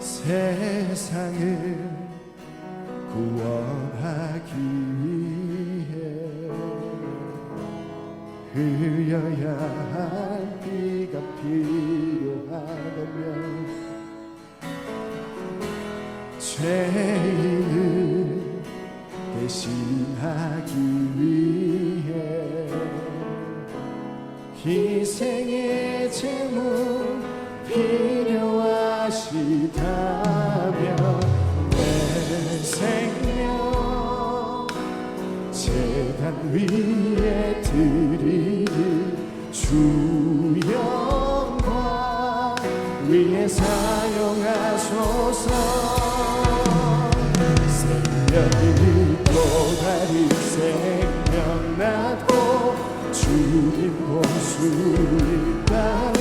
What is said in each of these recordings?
세상을 구원하기 위해 흘려야 할 피가 필요하다면 죄인을 대신하기 위해 희생의 제물 필요하시다면 내 생명 제단 위에 드리리 주 영광 위에 사용하소서. 생명이 또다리 생명나고 주님 볼 수 있다면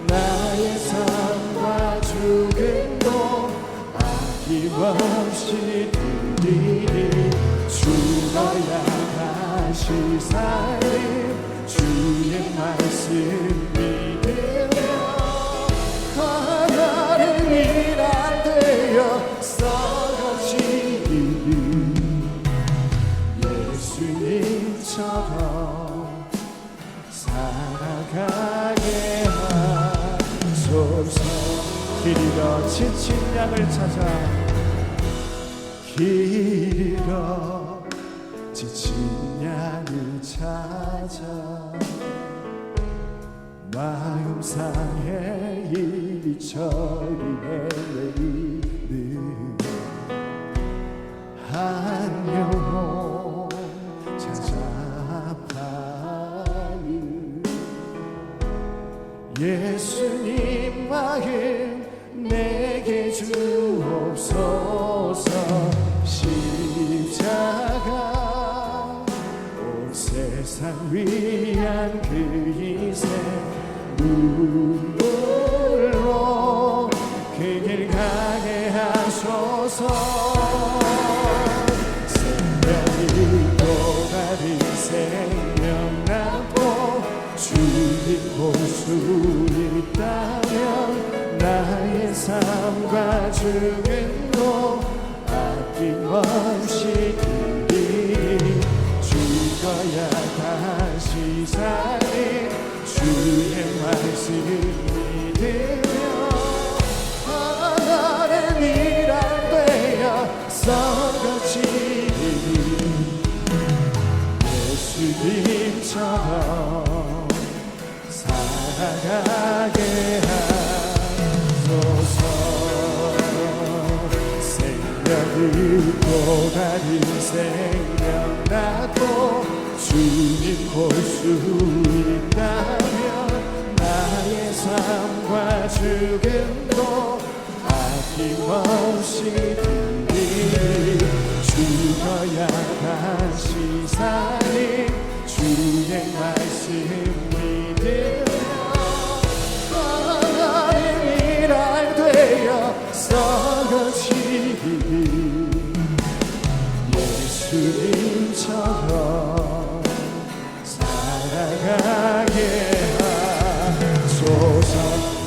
나의 삶과 죽음도 아낌없이 드리리 죽어야 다시 살림 주의 말씀 믿으며 하나님 일할 되어 썩어지리 예수님처럼 살아가게 하소서. 길 잃어 지친 양을 찾아 길 잃어 지친 양을 찾아 마음 상해 이리저리 헤매이는 한 영혼 찾아가는 예수님 마음 내게 주옵소서. 십자가 온 세상 위한 그 희생 눈물로 그 길 가게 하소서. 생명이 또다리 생명나고 주님 볼 수 있다면 나의 삶과 죽음도 아낌없이 드리리 죽어야 다시 살리 주의 말씀 믿으며 하나님 일할 되어 썩어지리 예수님처럼 살아가게 하소서. 생명이 또다리 생명나도 주님 볼 수 있다면 나의 삶과 죽음도 아낌없이 드리리 죽어야 다시 살리 주의 말씀 믿으며 하나님 일할 되어 썩어지리 예수님처럼 살아가게 하소서.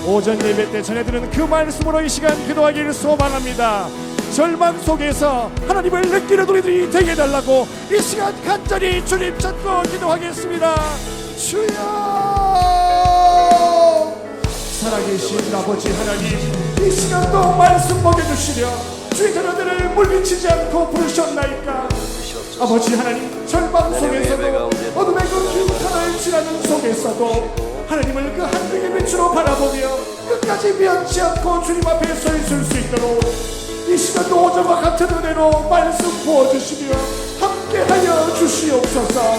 오전 예배 때 전해드리는 그 말씀으로 이 시간 기도하기를 소망합니다. 절망 속에서 하나님을 느끼는 우리들이 되게 해달라고 이 시간 간절히 주님 찾고 기도하겠습니다. 주여 살아계신 아버지 하나님 이 시간도 말씀 먹여주시려 주의 자녀들을 물리치지 않고 부르셨나이까. 아버지 하나님 절망 속에서도 어둠의 그 흉탄을 지나는 속에서도 하나님을 그 하늘의 빛으로 바라보며 끝까지 면치 않고 주님 앞에 서 있을 수 있도록 이 시간도 오전과 같은 은혜로 말씀 부어주시며 함께하여 주시옵소서.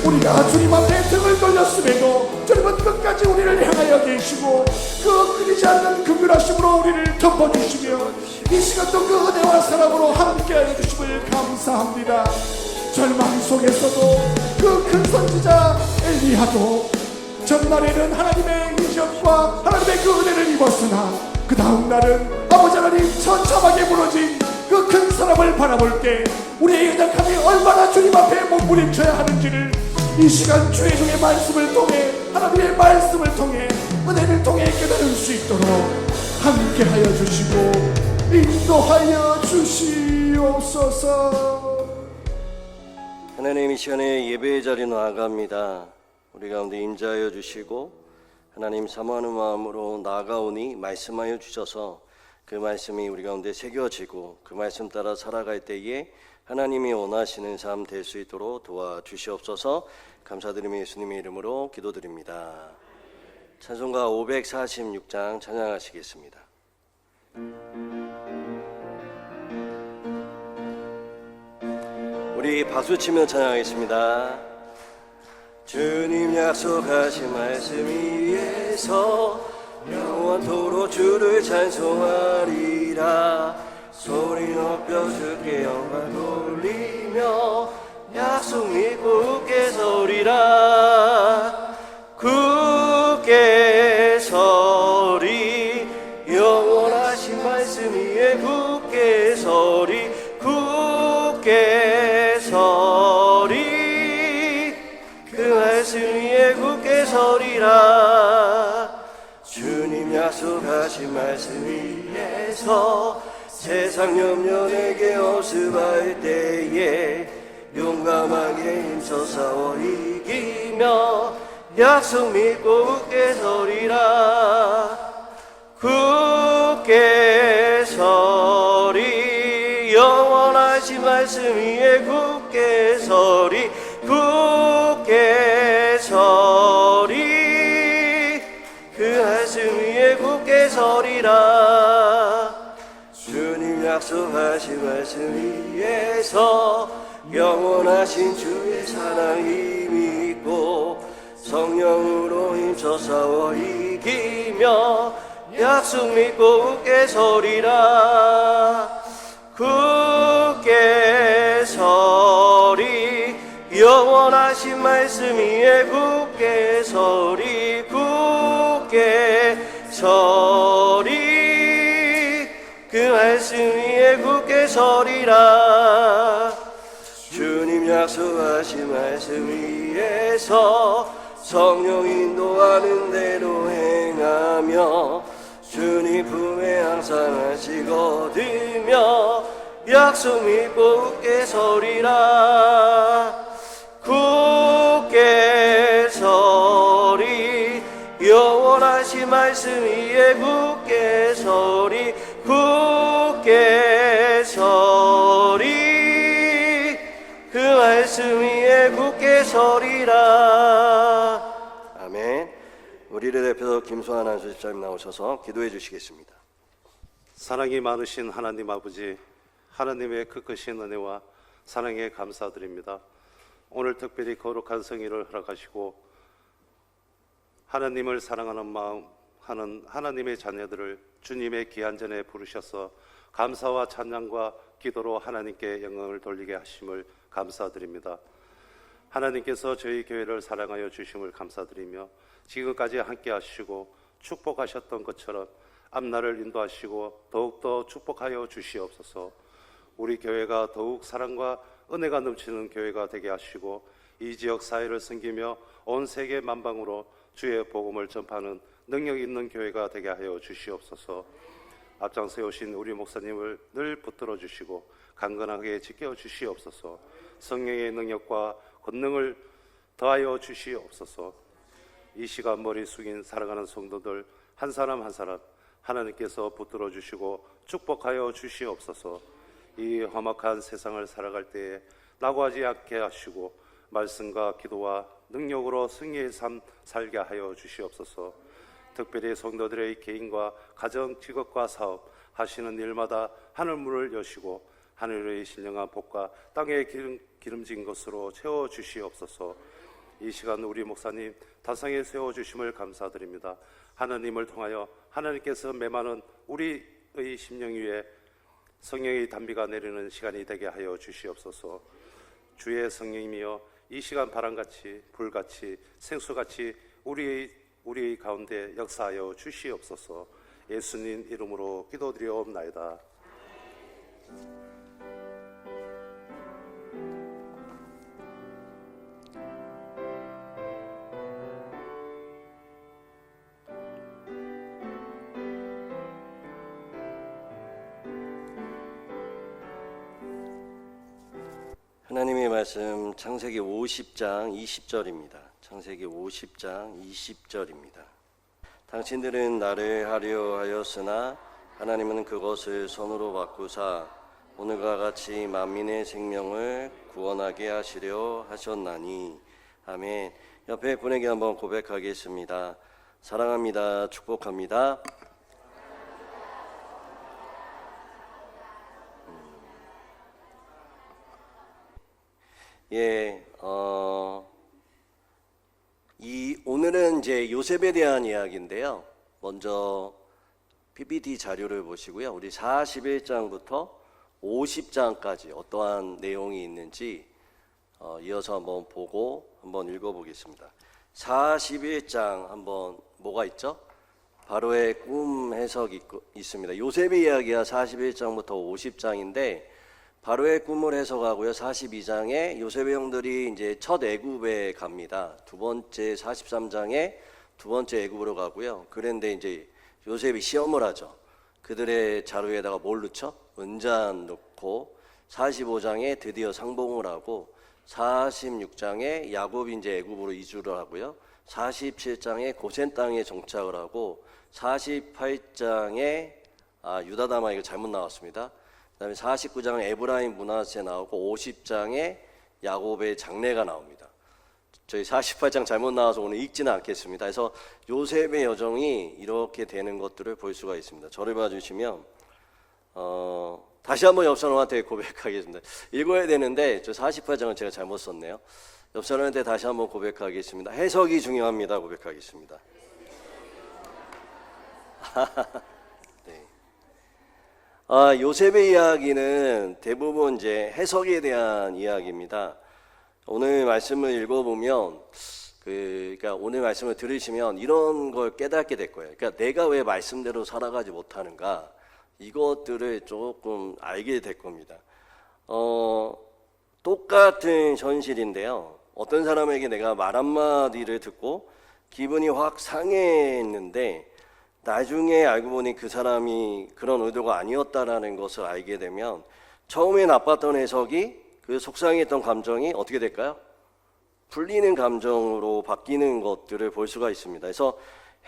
우리가 주님 앞에 등을 돌렸음에도 주님은 끝까지 우리를 향하여 계시고 그 끊이지 않는 긍휼하심으로 우리를 덮어주시며 이 시간도 그 은혜와 사랑으로 함께하여 주심을 감사합니다. 절망 속에서도 그 큰 선지자 엘리야도 전날에는 하나님의 인격과 하나님의 그 은혜를 입었으나 그 다음 날은 아버지 하나님 처참하게 무너진 그 큰 사람을 바라볼 때 우리의 연약함이 얼마나 주님 앞에 몸부림쳐야 하는지를 이 시간 주의 종의 말씀을 통해 하나님의 말씀을 통해 은혜를 통해 깨달을 수 있도록 함께 함께하여 주시고 인도하여 주시옵소서. 하나님, 이 시간에 예배의 자리에 나아갑니다. 우리 가운데 임재하여 주시고 하나님 사모하는 마음으로 나아가오니 말씀하여 주셔서 그 말씀이 우리 가운데 새겨지고 그 말씀 따라 살아갈 때에 하나님이 원하시는 삶 될 수 있도록 도와주시옵소서. 감사드리며 예수님의 이름으로 기도드립니다. 찬송가 546장 찬양하시겠습니다. 우리 박수치며 찬양하겠습니다. 주님 약속하신 말씀 위에서 영원토록 주를 찬송하리라. 소리 높여 주께 영광 돌리며 약속 믿고 굳게 서리라. 굳게 서리 영원하신 말씀 위에 굳게 서리. 굳게 서리 그 말씀 위에 굳게 서리라. 주님 약속하신 말씀 위에서 세상 염려 내게 없음할 때에 용감하게 힘써 싸워 이기며 약속 믿고 굳게 서리라. 굳게 서리 영원하신 말씀 위에 굳게 서리. 굳게 서리 그 말씀 위에 굳게 서리라. 주님 약속하신 말씀 위에서 영원하신 주의 사랑 힘있고 성령으로 힘써 싸워 이기며 약속 믿고 굳게 서리라. 굳게 서리 영원하신 말씀 위에 굳게 서리. 굳게 서리 그 말씀 위에 굳게 서리라. 주님 약속하신 말씀 위에서 성령 인도하는 대로 행하며 주님 품에 항상 안식 얻으며 약속 믿고 굳게 서리라. 굳게 서리 영원하신 말씀 위에 굳게 서리. 굳게 서리 그 말씀 위에 굳게 서리라. 아멘. 우리를 대표해서 김소환 안수집사님 나오셔서 기도해 주시겠습니다. 사랑이 많으신 하나님 아버지, 하나님의 그 크신 은혜와 사랑에 감사드립니다. 오늘 특별히 거룩한 성의를 허락하시고 하나님을 사랑하는 마음 하는 하나님의 자녀들을 주님의 귀한 전에 부르셔서 감사와 찬양과 기도로 하나님께 영광을 돌리게 하심을 감사드립니다. 하나님께서 저희 교회를 사랑하여 주심을 감사드리며 지금까지 함께 하시고 축복하셨던 것처럼 앞날을 인도하시고 더욱더 축복하여 주시옵소서. 우리 교회가 더욱 사랑과 은혜가 넘치는 교회가 되게 하시고 이 지역 사회를 섬기며 온 세계 만방으로 주의 복음을 전파하는 능력 있는 교회가 되게 하여 주시옵소서. 앞장서 오신 우리 목사님을 늘 붙들어 주시고 강건하게 지켜 주시옵소서. 성령의 능력과 권능을 더하여 주시옵소서. 이 시간 머리 숙인 사랑하는 성도들 한 사람 한 사람 하나님께서 붙들어 주시고 축복하여 주시옵소서. 이 험악한 세상을 살아갈 때에 낙오하지 않게 하시고 말씀과 기도와 능력으로 승리의 삶 살게 하여 주시옵소서. 특별히 성도들의 개인과 가정, 직업과 사업 하시는 일마다 하늘문을 여시고 하늘의 신령한 복과 땅에 기름진 것으로 채워 주시옵소서. 이 시간 우리 목사님 다상에 세워주심을 감사드립니다. 하나님을 통하여 하나님께서 메마른 우리의 심령 위에 성령의 단비가 내리는 시간이 되게 하여 주시옵소서. 주의 성령이여 이 시간 바람같이 불같이 생수같이 우리의 가운데 역사하여 주시옵소서. 예수님 이름으로 기도드리옵나이다. 하나님의 말씀 창세기 50장 20절입니다. 창세기 50장 20절입니다. 당신들은 나를 하려 하였으나 하나님은 그것을 손으로 바꾸사 오늘과 같이 만민의 생명을 구원하게 하시려 하셨나니. 아멘. 옆에 분에게 한번 고백하겠습니다. 사랑합니다. 축복합니다. 오늘은 이제 요셉에 대한 이야기인데요. 먼저 PPT 자료를 보시고요. 우리 41장부터 50장까지 어떠한 내용이 있는지 이어서 한번 보고 한번 읽어보겠습니다. 41장 한번 뭐가 있죠? 바로의 꿈 해석이 있습니다. 요셉의 이야기가 41장부터 50장인데 바로의 꿈을 해석하고요. 42장에 요셉의 형들이 이제 첫 애굽에 갑니다. 두 번째 43장에 두 번째 애굽으로 가고요. 그런데 이제 요셉이 시험을 하죠. 그들의 자루에다가 뭘 넣죠? 은잔 넣고 45장에 드디어 상봉을 하고 46장에 야곱이 이제 애굽으로 이주를 하고요. 47장에 고센 땅에 정착을 하고 48장에 유다다마 이거 잘못 나왔습니다. 그다음에 49장에 에브라임 므낫세 나오고 50장에 야곱의 장례가 나옵니다. 저희 48장 잘못 나와서 오늘 읽지는 않겠습니다. 그래서 요셉의 여정이 이렇게 되는 것들을 볼 수가 있습니다. 저를 봐주시면 다시 한번 옆 사람한테 고백하겠습니다. 읽어야 되는데 저 48장은 제가 잘못 썼네요. 옆 사람한테 다시 한번 고백하겠습니다. 해석이 중요합니다. 고백하겠습니다. 네. 요셉의 이야기는 대부분 이제 해석에 대한 이야기입니다. 오늘 말씀을 읽어보면 그러니까 오늘 말씀을 들으시면 이런 걸 깨닫게 될 거예요. 그러니까 내가 왜 말씀대로 살아가지 못하는가 이것들을 조금 알게 될 겁니다. 똑같은 현실인데요. 어떤 사람에게 내가 말 한마디를 듣고 기분이 확 상했는데 나중에 알고 보니 그 사람이 그런 의도가 아니었다라는 것을 알게 되면 처음에 나빴던 해석이 그 속상했던 감정이 어떻게 될까요? 풀리는 감정으로 바뀌는 것들을 볼 수가 있습니다. 그래서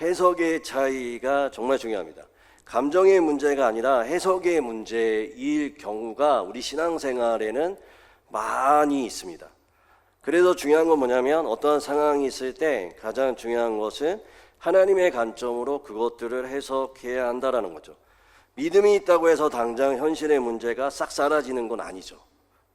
해석의 차이가 정말 중요합니다. 감정의 문제가 아니라 해석의 문제일 경우가 우리 신앙생활에는 많이 있습니다. 그래서 중요한 건 뭐냐면 어떠한 상황이 있을 때 가장 중요한 것은 하나님의 관점으로 그것들을 해석해야 한다는 거죠. 믿음이 있다고 해서 당장 현실의 문제가 싹 사라지는 건 아니죠.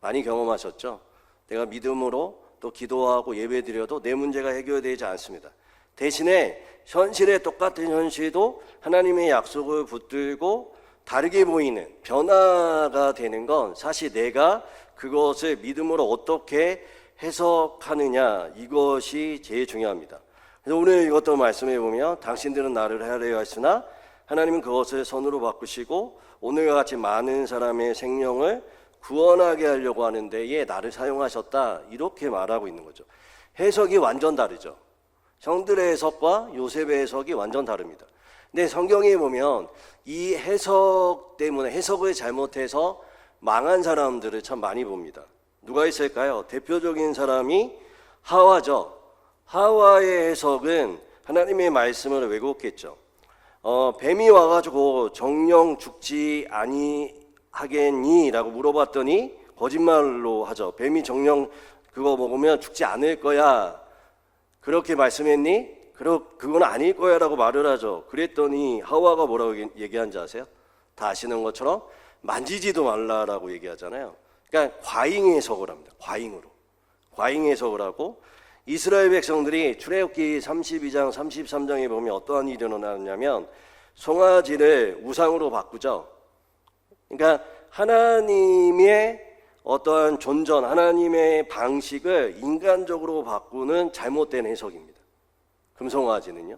많이 경험하셨죠? 내가 믿음으로 또 기도하고 예배드려도 내 문제가 해결되지 않습니다. 대신에 현실에 똑같은 현실도 하나님의 약속을 붙들고 다르게 보이는 변화가 되는 건 사실 내가 그것을 믿음으로 어떻게 해석하느냐 이것이 제일 중요합니다. 그래서 오늘 이것도 말씀해 보면 당신들은 나를 하려 했으나 하나님은 그것을 선으로 바꾸시고 오늘과 같이 많은 사람의 생명을 구원하게 하려고 하는 데에 나를 사용하셨다 이렇게 말하고 있는 거죠. 해석이 완전 다르죠. 형들의 해석과 요셉의 해석이 완전 다릅니다. 근데 성경에 보면 이 해석 때문에 해석을 잘못해서 망한 사람들을 참 많이 봅니다. 누가 있을까요? 대표적인 사람이 하와죠. 하와의 해석은 하나님의 말씀을 왜곡했죠. 뱀이 와가지고 정령 죽지 아니하겠니? 라고 물어봤더니 거짓말로 하죠. 뱀이 정령 그거 먹으면 죽지 않을 거야. 그렇게 말씀했니? 그건 아닐 거야 라고 말을 하죠. 그랬더니 하와가 뭐라고 얘기한지 아세요? 다 아시는 것처럼 만지지도 말라라고 얘기하잖아요. 그러니까 과잉 해석을 합니다. 과잉 해석을 하고 이스라엘 백성들이 출애굽기 32장 33장에 보면 어떠한 일이 일어나냐면 송아지를 우상으로 바꾸죠. 그러니까 하나님의 어떠한 존전, 하나님의 방식을 인간적으로 바꾸는 잘못된 해석입니다. 금송아지는요.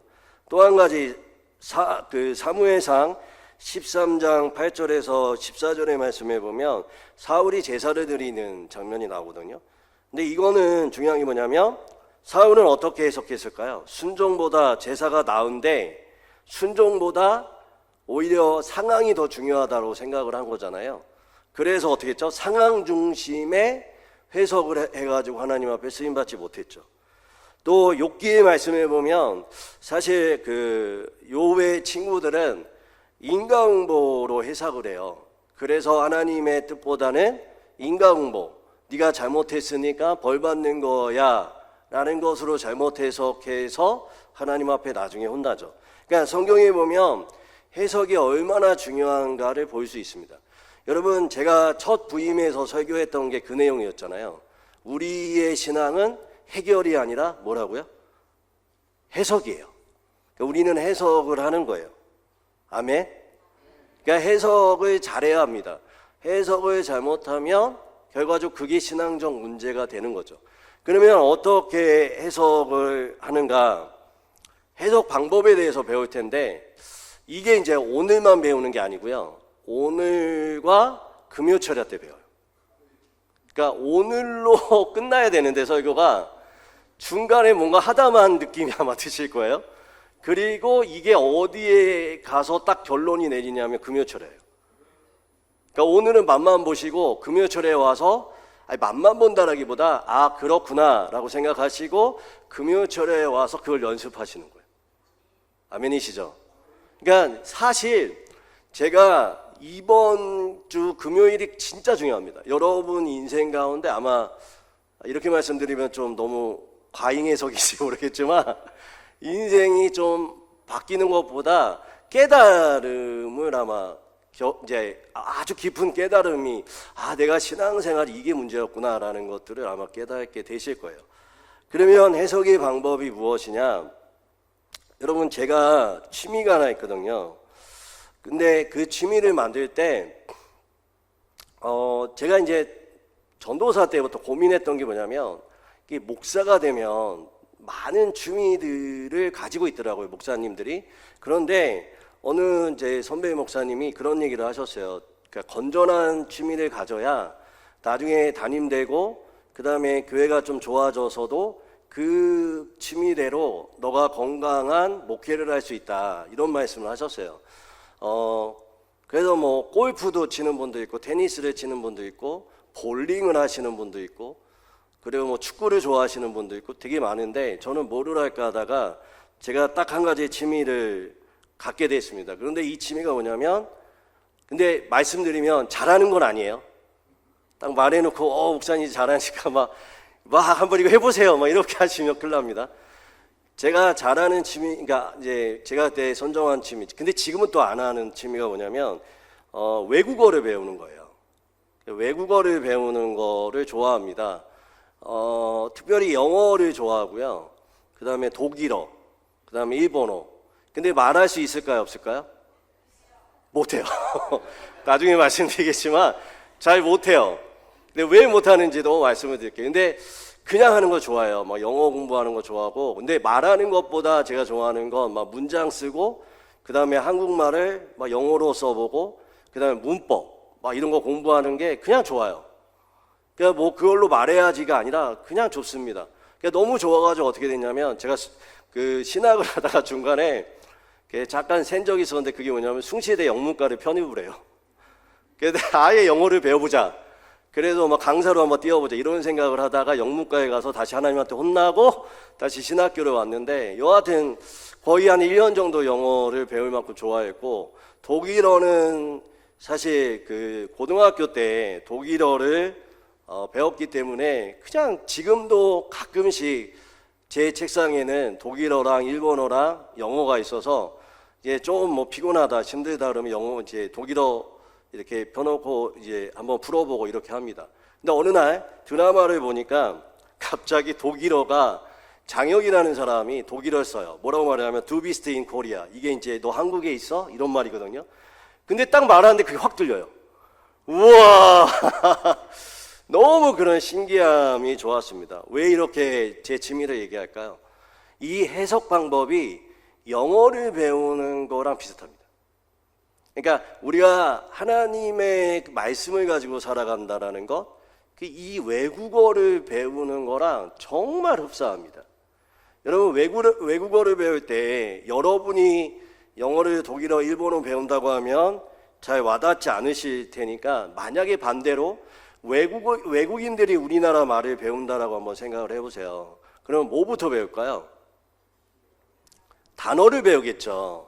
또 한 가지 사무엘상 13장 8절에서 14절의 말씀에 보면 사울이 제사를 드리는 장면이 나오거든요. 근데 이거는 중요한 게 뭐냐면 사울은 어떻게 해석했을까요? 순종보다 제사가 나은데 순종보다 오히려 상황이 더 중요하다고 생각을 한 거잖아요. 그래서 어떻게 했죠? 상황 중심의 해석을 해가지고 하나님 앞에 쓰임받지 못했죠. 또 욥기의 말씀에 보면 사실 그 욥의 친구들은 인과응보로 해석을 해요. 그래서 하나님의 뜻보다는 인과응보, 네가 잘못했으니까 벌 받는 거야 라는 것으로 잘못 해석해서 하나님 앞에 나중에 혼나죠. 그러니까 성경에 보면 해석이 얼마나 중요한가를 볼 수 있습니다. 여러분, 제가 첫 부임에서 설교했던 게 그 내용이었잖아요. 우리의 신앙은 해결이 아니라 뭐라고요? 해석이에요. 그러니까 우리는 해석을 하는 거예요. 아멘? 그러니까 해석을 잘해야 합니다. 해석을 잘못하면 결과적으로 그게 신앙적 문제가 되는 거죠. 그러면 어떻게 해석을 하는가? 해석 방법에 대해서 배울 텐데 이게 이제 오늘만 배우는 게 아니고요. 오늘과 금요철야 때 배워요. 그러니까 오늘로 끝나야 되는데 설교가 중간에 뭔가 하다만 느낌이 아마 드실 거예요. 그리고 이게 어디에 가서 딱 결론이 내리냐면 금요철에요. 그러니까 오늘은 맛만 보시고 금요철에 와서 맛만 본다라기보다 아 그렇구나 라고 생각하시고 금요철에 와서 그걸 연습하시는 거예요. 아멘이시죠? 그러니까 사실 제가 이번 주 금요일이 진짜 중요합니다. 여러분 인생 가운데 아마 이렇게 말씀드리면 좀 너무 과잉 해석일지 모르겠지만 인생이 좀 바뀌는 것보다 깨달음을 아마 이제 아주 깊은 깨달음이 내가 신앙생활이 이게 문제였구나라는 것들을 아마 깨닫게 되실 거예요. 그러면 해석의 방법이 무엇이냐? 여러분, 제가 취미가 하나 있거든요. 근데 그 취미를 만들 때 제가 이제 전도사 때부터 고민했던 게 뭐냐면 이게 목사가 되면 많은 취미들을 가지고 있더라고요, 목사님들이. 그런데 어느 제 선배 목사님이 그런 얘기를 하셨어요. 그러니까 건전한 취미를 가져야 나중에 담임되고 그 다음에 교회가 좀 좋아져서도 그 취미대로 너가 건강한 목회를 할 수 있다, 이런 말씀을 하셨어요. 그래서 뭐 골프도 치는 분도 있고 테니스를 치는 분도 있고 볼링을 하시는 분도 있고 그리고 뭐 축구를 좋아하시는 분도 있고 되게 많은데 저는 뭐를 할까 하다가 제가 딱 한 가지 취미를 갖게 됐습니다. 그런데 이 취미가 뭐냐면, 근데 말씀드리면 잘하는 건 아니에요. 딱 말해놓고 목사님 잘하니까 막 한번 이거 해보세요 막 이렇게 하시면 큰일 납니다. 제가 잘하는 취미, 그러니까 이제 제가 그때 선정한 취미, 근데 지금은 또 안 하는 취미가 뭐냐면 외국어를 배우는 거예요. 외국어를 배우는 거를 좋아합니다. 특별히 영어를 좋아하고요. 그 다음에 독일어, 그 다음에 일본어. 근데 말할 수 있을까요, 없을까요? 못해요. 나중에 말씀드리겠지만 잘 못해요. 근데 왜 못하는지도 말씀을 드릴게요. 근데 그냥 하는 거 좋아해요. 막 영어 공부하는 거 좋아하고. 근데 말하는 것보다 제가 좋아하는 건 막 문장 쓰고, 그 다음에 한국말을 막 영어로 써보고, 그 다음에 문법 막 이런 거 공부하는 게 그냥 좋아요. 그러니까 뭐 그걸로 말해야지가 아니라 그냥 좋습니다. 그러니까 너무 좋아가지고 어떻게 됐냐면 제가 그 신학을 하다가 중간에 잠깐 센 적이 있었는데 그게 뭐냐면 숭실대 영문과를 편입을 해요. 그래서 아예 영어를 배워보자. 그래서 막 강사로 한번 뛰어보자 이런 생각을 하다가 영문과에 가서 다시 하나님한테 혼나고 다시 신학교를 왔는데 여하튼 거의 한 1년 정도 영어를 배울 만큼 좋아했고, 독일어는 사실 그 고등학교 때 독일어를 배웠기 때문에 그냥 지금도 가끔씩 제 책상에는 독일어랑 일본어랑 영어가 있어서 이제 좀 뭐 피곤하다 힘들다 그러면 영어 이제 독일어 이렇게 펴놓고 이제 한번 풀어보고 이렇게 합니다. 근데 어느 날 드라마를 보니까 갑자기 독일어가 장혁이라는 사람이 독일어를 써요. 뭐라고 말하냐면 Do be stay in Korea. 이게 이제 너 한국에 있어? 이런 말이거든요. 근데 딱 말하는데 그게 확 들려요. 우와. 너무 그런 신기함이 좋았습니다. 왜 이렇게 제 취미를 얘기할까요? 이 해석 방법이 영어를 배우는 거랑 비슷합니다. 그러니까 우리가 하나님의 말씀을 가지고 살아간다라는 것, 이 외국어를 배우는 거랑 정말 흡사합니다. 여러분, 외국어를 배울 때 여러분이 영어를 독일어, 일본어 배운다고 하면 잘 와닿지 않으실 테니까, 만약에 반대로 외국인들이 우리나라 말을 배운다라고 한번 생각을 해보세요. 그럼 뭐부터 배울까요? 단어를 배우겠죠.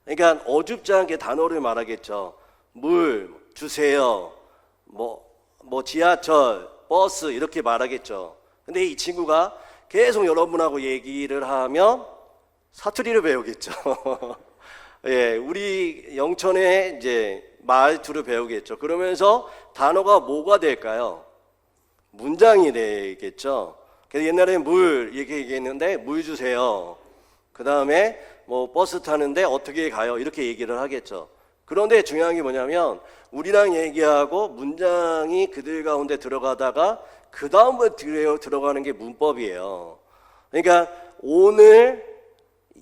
그러니까 어줍지 않게 단어를 말하겠죠. 물 주세요. 뭐 지하철, 버스 이렇게 말하겠죠. 근데 이 친구가 계속 여러분하고 얘기를 하면 사투리를 배우겠죠. 예, 우리 영천의 이제 말투를 배우겠죠. 그러면서 단어가 뭐가 될까요? 문장이 되겠죠. 그래서 옛날에 물 이렇게 얘기했는데 물 주세요. 그 다음에 뭐 버스 타는데 어떻게 가요? 이렇게 얘기를 하겠죠. 그런데 중요한 게 뭐냐면 우리랑 얘기하고 문장이 그들 가운데 들어가다가 그 다음부터 들어가는 게 문법이에요. 그러니까 오늘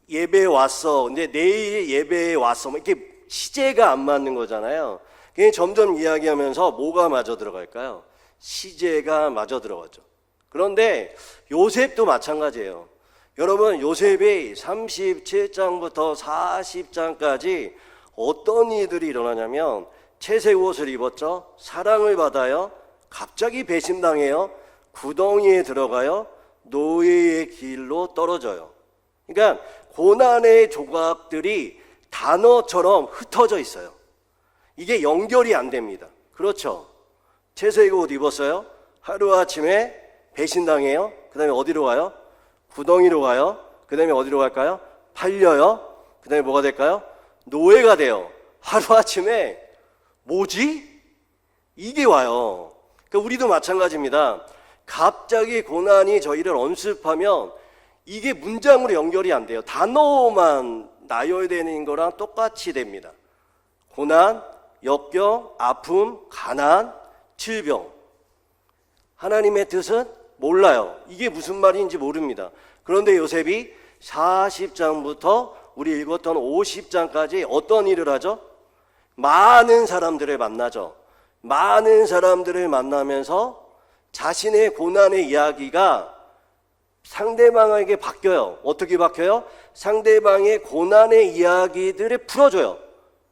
예배에 왔어. 근데 내일 예배에 왔어. 뭐 이렇게 시제가 안 맞는 거잖아요. 그게 점점 이야기하면서 뭐가 마저 들어갈까요? 시제가 마저 들어가죠. 그런데 요셉도 마찬가지예요. 여러분, 요셉이 37장부터 40장까지 어떤 일들이 일어나냐면 채색 옷을 입었죠. 사랑을 받아요. 갑자기 배신당해요. 구덩이에 들어가요. 노예의 길로 떨어져요. 그러니까 고난의 조각들이 단어처럼 흩어져 있어요. 이게 연결이 안 됩니다. 그렇죠? 채색 옷 입었어요. 하루아침에 배신당해요. 그 다음에 어디로 가요? 구덩이로 가요. 그 다음에 어디로 갈까요? 팔려요. 그 다음에 뭐가 될까요? 노예가 돼요. 하루아침에 뭐지? 이게 와요. 그러니까 우리도 마찬가지입니다. 갑자기 고난이 저희를 언습하면 이게 문장으로 연결이 안 돼요. 단어만 나열되는 거랑 똑같이 됩니다. 고난, 역경, 아픔, 가난, 질병. 하나님의 뜻은 몰라요. 이게 무슨 말인지 모릅니다. 그런데 요셉이 40장부터 우리 읽었던 50장까지 어떤 일을 하죠? 많은 사람들을 만나죠. 많은 사람들을 만나면서 자신의 고난의 이야기가 상대방에게 바뀌어요. 어떻게 바뀌어요? 상대방의 고난의 이야기들을 풀어줘요.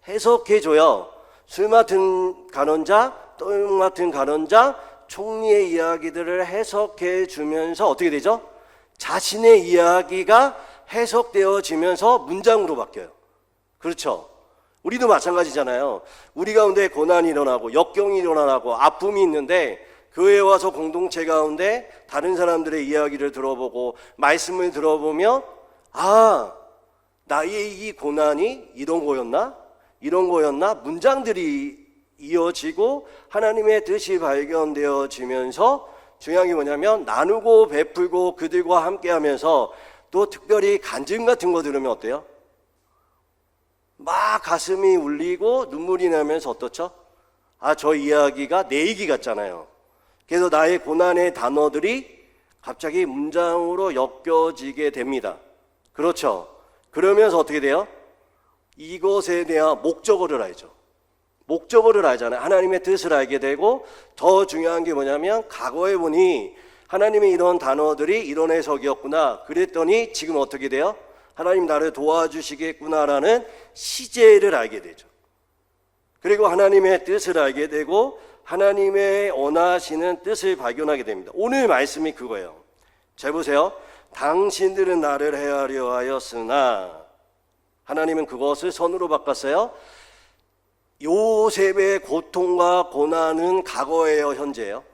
해석해줘요. 술 맡은 간원자, 떡 맡은 간원자, 총리의 이야기들을 해석해주면서 어떻게 되죠? 자신의 이야기가 해석되어지면서 문장으로 바뀌어요. 그렇죠? 우리도 마찬가지잖아요. 우리 가운데 고난이 일어나고 역경이 일어나고 아픔이 있는데 교회에 와서 공동체 가운데 다른 사람들의 이야기를 들어보고 말씀을 들어보면 아, 나의 이 고난이 이런 거였나? 이런 거였나? 문장들이 이어지고 하나님의 뜻이 발견되어지면서 중요한 게 뭐냐면 나누고 베풀고 그들과 함께하면서 또 특별히 간증 같은 거 들으면 어때요? 막 가슴이 울리고 눈물이 나면서 어떻죠? 아, 저 이야기가 내 얘기 같잖아요. 그래서 나의 고난의 단어들이 갑자기 문장으로 엮여지게 됩니다. 그렇죠? 그러면서 어떻게 돼요? 이것에 대한 목적어를 알죠. 목적어를 알잖아요. 하나님의 뜻을 알게 되고 더 중요한 게 뭐냐면 과거에 보니 하나님의 이런 단어들이 이런 해석이었구나. 그랬더니 지금 어떻게 돼요? 하나님 나를 도와주시겠구나라는 시제를 알게 되죠. 그리고 하나님의 뜻을 알게 되고 하나님의 원하시는 뜻을 발견하게 됩니다. 오늘 말씀이 그거예요. 잘 보세요. 당신들은 나를 헤아려 하였으나 하나님은 그것을 선으로 바꿨어요. 요셉의 고통과 고난은 과거예요, 현재예요?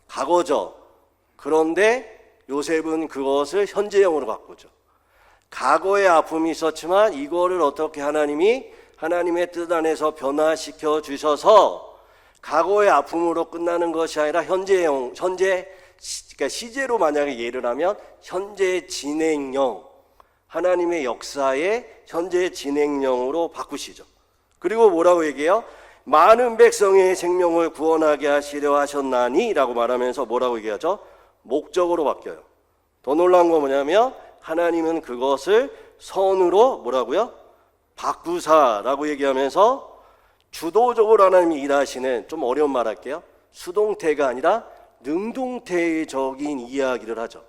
과거죠. 그런데 요셉은 그것을 현재형으로 바꾸죠. 과거의 아픔이 있었지만 이거를 어떻게 하나님이 하나님의 뜻 안에서 변화시켜 주셔서 과거의 아픔으로 끝나는 것이 아니라 현재형, 그러니까 시제로 만약에 예를 하면 현재 진행형, 하나님의 역사의 현재 진행형으로 바꾸시죠. 그리고 뭐라고 얘기해요? 많은 백성의 생명을 구원하게 하시려 하셨나니 라고 말하면서 뭐라고 얘기하죠? 목적으로 바뀌어요. 더 놀라운 건 뭐냐면 하나님은 그것을 선으로 뭐라고요? 바꾸사라고 얘기하면서 주도적으로 하나님이 일하시는, 좀 어려운 말 할게요. 수동태가 아니라 능동태적인 이야기를 하죠.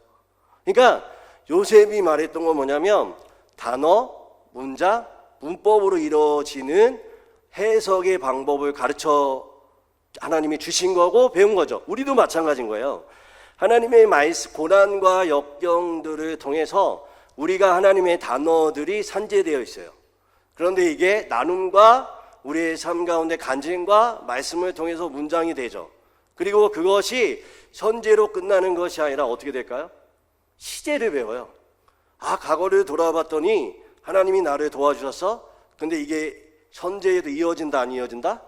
그러니까 요셉이 말했던 건 뭐냐면 단어, 문장, 문법으로 이루어지는 해석의 방법을 가르쳐 하나님이 주신 거고 배운 거죠. 우리도 마찬가지인 거예요. 하나님의 말씀, 고난과 역경들을 통해서 우리가 하나님의 단어들이 산재되어 있어요. 그런데 이게 나눔과 우리의 삶 가운데 간증과 말씀을 통해서 문장이 되죠. 그리고 그것이 선제로 끝나는 것이 아니라 어떻게 될까요? 시제를 배워요. 아, 과거를 돌아봤더니 하나님이 나를 도와주셨어? 근데 이게 선제에도 이어진다, 안 이어진다?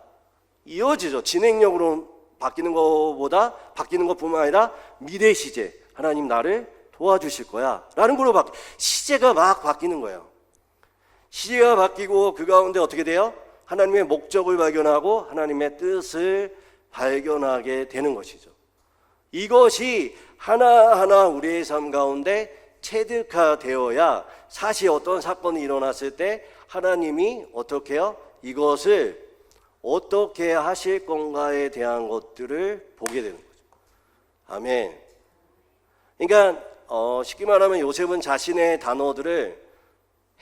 이어지죠. 진행력으로 바뀌는 것뿐만 아니라 미래 시제, 하나님 나를 도와주실 거야 라는 걸로 시제가 막 바뀌는 거예요. 시제가 바뀌고 그 가운데 어떻게 돼요? 하나님의 목적을 발견하고 하나님의 뜻을 발견하게 되는 것이죠. 이것이 하나하나 우리의 삶 가운데 체득화되어야 사실 어떤 사건이 일어났을 때 하나님이 어떻게 해요? 이것을 어떻게 하실 건가에 대한 것들을 보게 되는 거죠. 아멘. 그러니까 쉽게 말하면 요셉은 자신의 단어들을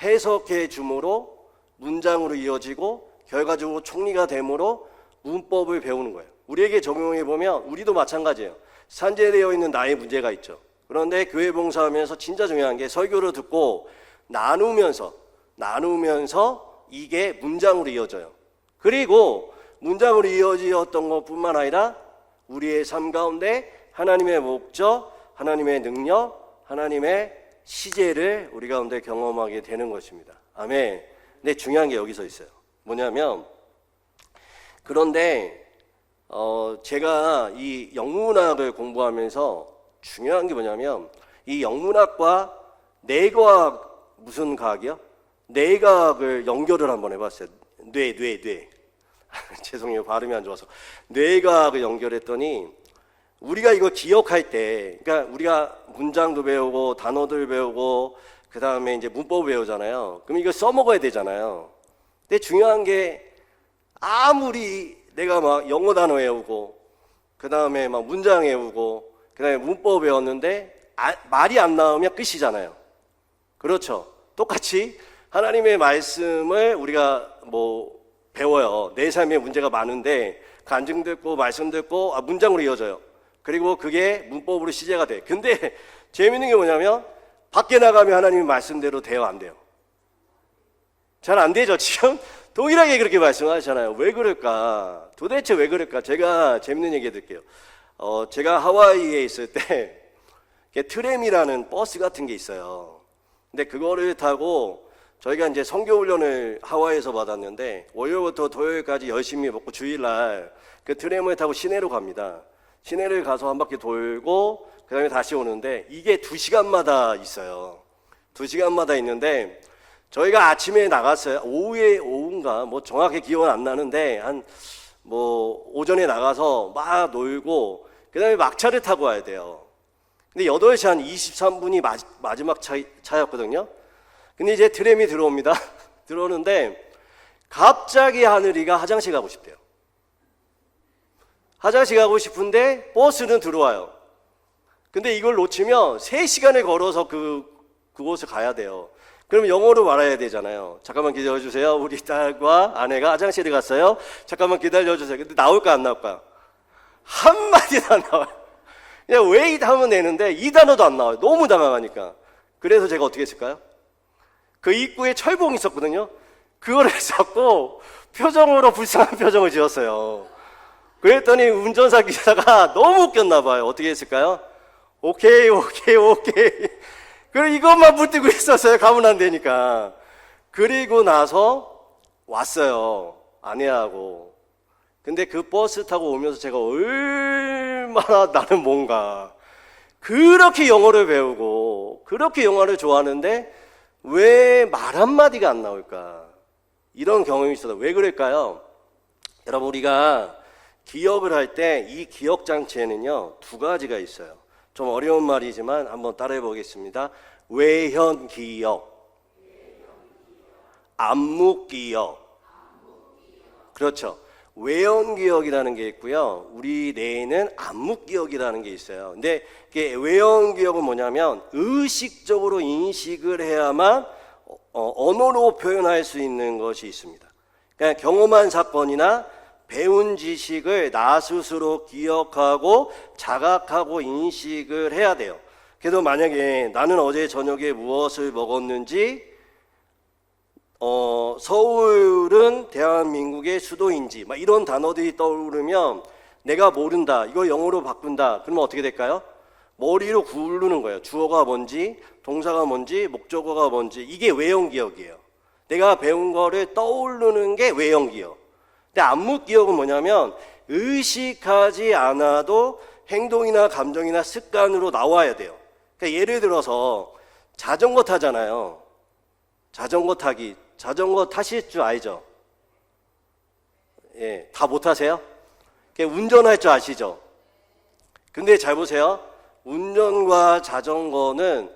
해석해 줌으로 문장으로 이어지고 결과적으로 총리가 됨으로 문법을 배우는 거예요. 우리에게 적용해 보면 우리도 마찬가지예요. 산재되어 있는 나의 문제가 있죠. 그런데 교회 봉사하면서 진짜 중요한 게 설교를 듣고 나누면서 이게 문장으로 이어져요. 그리고 문장으로 이어지었던 것뿐만 아니라 우리의 삶 가운데 하나님의 목적, 하나님의 능력, 하나님의 시제를 우리 가운데 경험하게 되는 것입니다. 아멘. 근데 중요한 게 여기서 있어요. 뭐냐면, 그런데 제가 이 영문학을 공부하면서 중요한 게 뭐냐면, 이 영문학과 뇌과학, 무슨 과학이요? 뇌과학을 연결을 한번 해봤어요. 뇌. 죄송해요, 발음이 안 좋아서. 뇌과학을 연결했더니 우리가 이거 기억할 때, 그러니까 우리가 문장도 배우고 단어들 배우고 그 다음에 이제 문법 배우잖아요. 그럼 이거 써먹어야 되잖아요. 근데 중요한 게 아무리 내가 막 영어 단어 외우고 그 다음에 막 문장 외우고 그 다음에 문법 외웠는데 말이 안 나오면 끝이잖아요. 그렇죠. 똑같이 하나님의 말씀을 우리가 배워요. 내 삶에 문제가 많은데 간증 듣고 말씀 듣고 문장으로 이어져요. 그리고 그게 문법으로 시제가 돼. 근데 재밌는 게 뭐냐면 밖에 나가면 하나님의 말씀대로 돼요, 안 돼요? 잘 안 되죠. 지금 동일하게 그렇게 말씀하시잖아요. 왜 그럴까? 도대체 왜 그럴까? 제가 재밌는 얘기 해드릴게요. 제가 하와이에 있을 때 트램이라는 버스 같은 게 있어요. 근데 그거를 타고 저희가 이제 선교훈련을 하와이에서 받았는데 월요일부터 토요일까지 열심히 먹고 주일날 그 트램을 타고 시내로 갑니다. 시내를 가서 한 바퀴 돌고 그 다음에 다시 오는데 이게 2시간마다 있어요. 2시간마다 있는데 저희가 아침에 나갔어요. 오후인가 정확히 기억은 안 나는데 오전에 나가서 막 놀고 그 다음에 막차를 타고 와야 돼요. 근데 8시 한 23분이 마지막 차였거든요. 근데 이제 트램이 들어옵니다. 들어오는데 갑자기 하늘이가 화장실 가고 싶대요. 화장실 가고 싶은데 버스는 들어와요. 근데 이걸 놓치면 3시간을 걸어서 그곳을 가야 돼요. 그럼 영어로 말해야 되잖아요. 잠깐만 기다려주세요. 우리 딸과 아내가 화장실에 갔어요. 잠깐만 기다려주세요. 근데 나올까 안 나올까? 한마디도 안 나와요. 그냥 wait 하면 되는데 이 단어도 안 나와요. 너무 당황하니까. 그래서 제가 어떻게 했을까요? 그 입구에 철봉이 있었거든요. 그거를 잡고 표정으로 불쌍한 표정을 지었어요. 그랬더니 운전사 기사가 너무 웃겼나 봐요. 어떻게 했을까요? 오케이. 그리고 이것만 붙들고 있었어요. 가면 안 되니까. 그리고 나서 왔어요. 아내하고. 근데 그 버스 타고 오면서 제가 얼마나 나는 뭔가 그렇게 영어를 배우고 그렇게 영어를 좋아하는데 왜 말 한마디가 안 나올까? 이런 경험이 있어서 왜 그럴까요? 여러분, 우리가 기억을 할 때 이 기억 장치에는요 2가지가 있어요. 좀 어려운 말이지만 한번 따라해 보겠습니다. 외현 기억, 암묵 기억. 그렇죠. 외현 기억이라는 게 있고요. 우리 뇌에는 암묵 기억이라는 게 있어요. 근데 이게 외현 기억은 뭐냐면 의식적으로 인식을 해야만 언어로 표현할 수 있는 것이 있습니다. 그러니까 경험한 사건이나 배운 지식을 나 스스로 기억하고 자각하고 인식을 해야 돼요. 그래도 만약에 나는 어제 저녁에 무엇을 먹었는지, 서울은 대한민국의 수도인지 막 이런 단어들이 떠오르면 내가 모른다, 이거 영어로 바꾼다, 그러면 어떻게 될까요? 머리로 굴르는 거예요. 주어가 뭔지, 동사가 뭔지, 목적어가 뭔지. 이게 외형기억이에요. 내가 배운 거를 떠오르는 게 외형기억. 근데 안목기억은 뭐냐면 의식하지 않아도 행동이나 감정이나 습관으로 나와야 돼요. 그러니까 예를 들어서 자전거 타잖아요. 자전거 타기. 자전거 타실 줄 알죠? 예, 다 못 타세요? 운전할 줄 아시죠? 근데 잘 보세요. 운전과 자전거는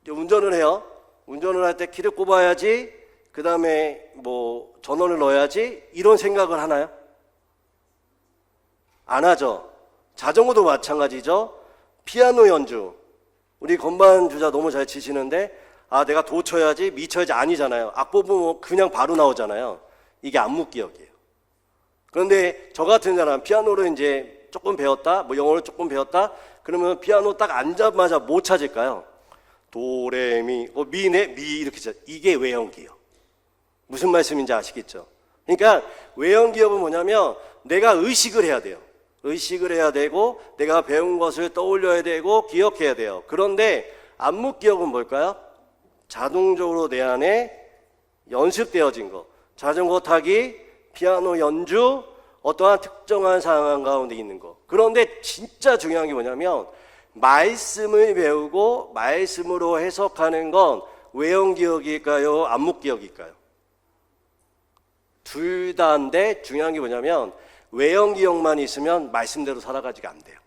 운전을 해요. 운전을 할 때 키를 꼽아야지, 그 다음에 뭐 전원을 넣어야지, 이런 생각을 하나요? 안 하죠. 자전거도 마찬가지죠. 피아노 연주, 우리 건반 주자 너무 잘 치시는데 내가 도 쳐야지, 미 쳐야지, 아니잖아요. 악보면 뭐 그냥 바로 나오잖아요. 이게 안목기억이에요. 그런데 저 같은 사람 피아노를 이제 조금 배웠다, 뭐 영어를 조금 배웠다, 그러면 피아노 딱 앉자마자 뭐 찾을까요? 도레미, 미네, 미, 이렇게 찾아. 이게 외형기억. 무슨 말씀인지 아시겠죠? 그러니까 외형기억은 뭐냐면 내가 의식을 해야 돼요. 의식을 해야 되고 내가 배운 것을 떠올려야 되고 기억해야 돼요. 그런데 안목기억은 뭘까요? 자동적으로 내 안에 연습되어진 거. 자전거 타기, 피아노 연주, 어떠한 특정한 상황 가운데 있는 거. 그런데 진짜 중요한 게 뭐냐면 말씀을 배우고 말씀으로 해석하는 건 외형기억일까요? 안목기억일까요? 둘 다인데 중요한 게 뭐냐면 외형기억만 있으면 말씀대로 살아가지가 안 돼요.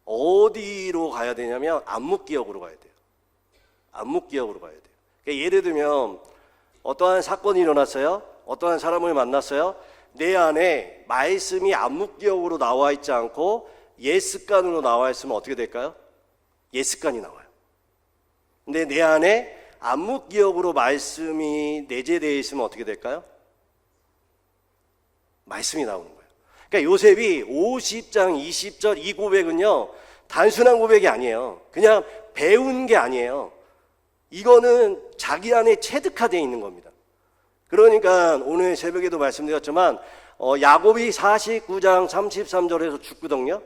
어디로 가야 되냐면 안목기억으로 가야 돼요. 안목기억으로 가야 돼요. 그러니까 예를 들면 어떠한 사건이 일어났어요. 어떠한 사람을 만났어요. 내 안에 말씀이 안목기억으로 나와 있지 않고 예습관으로 나와 있으면 어떻게 될까요? 예습관이 나와요. 근데 내 안에 안목기억으로 말씀이 내재되어 있으면 어떻게 될까요? 말씀이 나오는 거예요. 그러니까 요셉이 50장 20절 이 고백은요, 단순한 고백이 아니에요. 그냥 배운 게 아니에요. 이거는 자기 안에 체득화되어 있는 겁니다. 그러니까 오늘 새벽에도 말씀드렸지만 야곱이 49장 33절에서 죽거든요.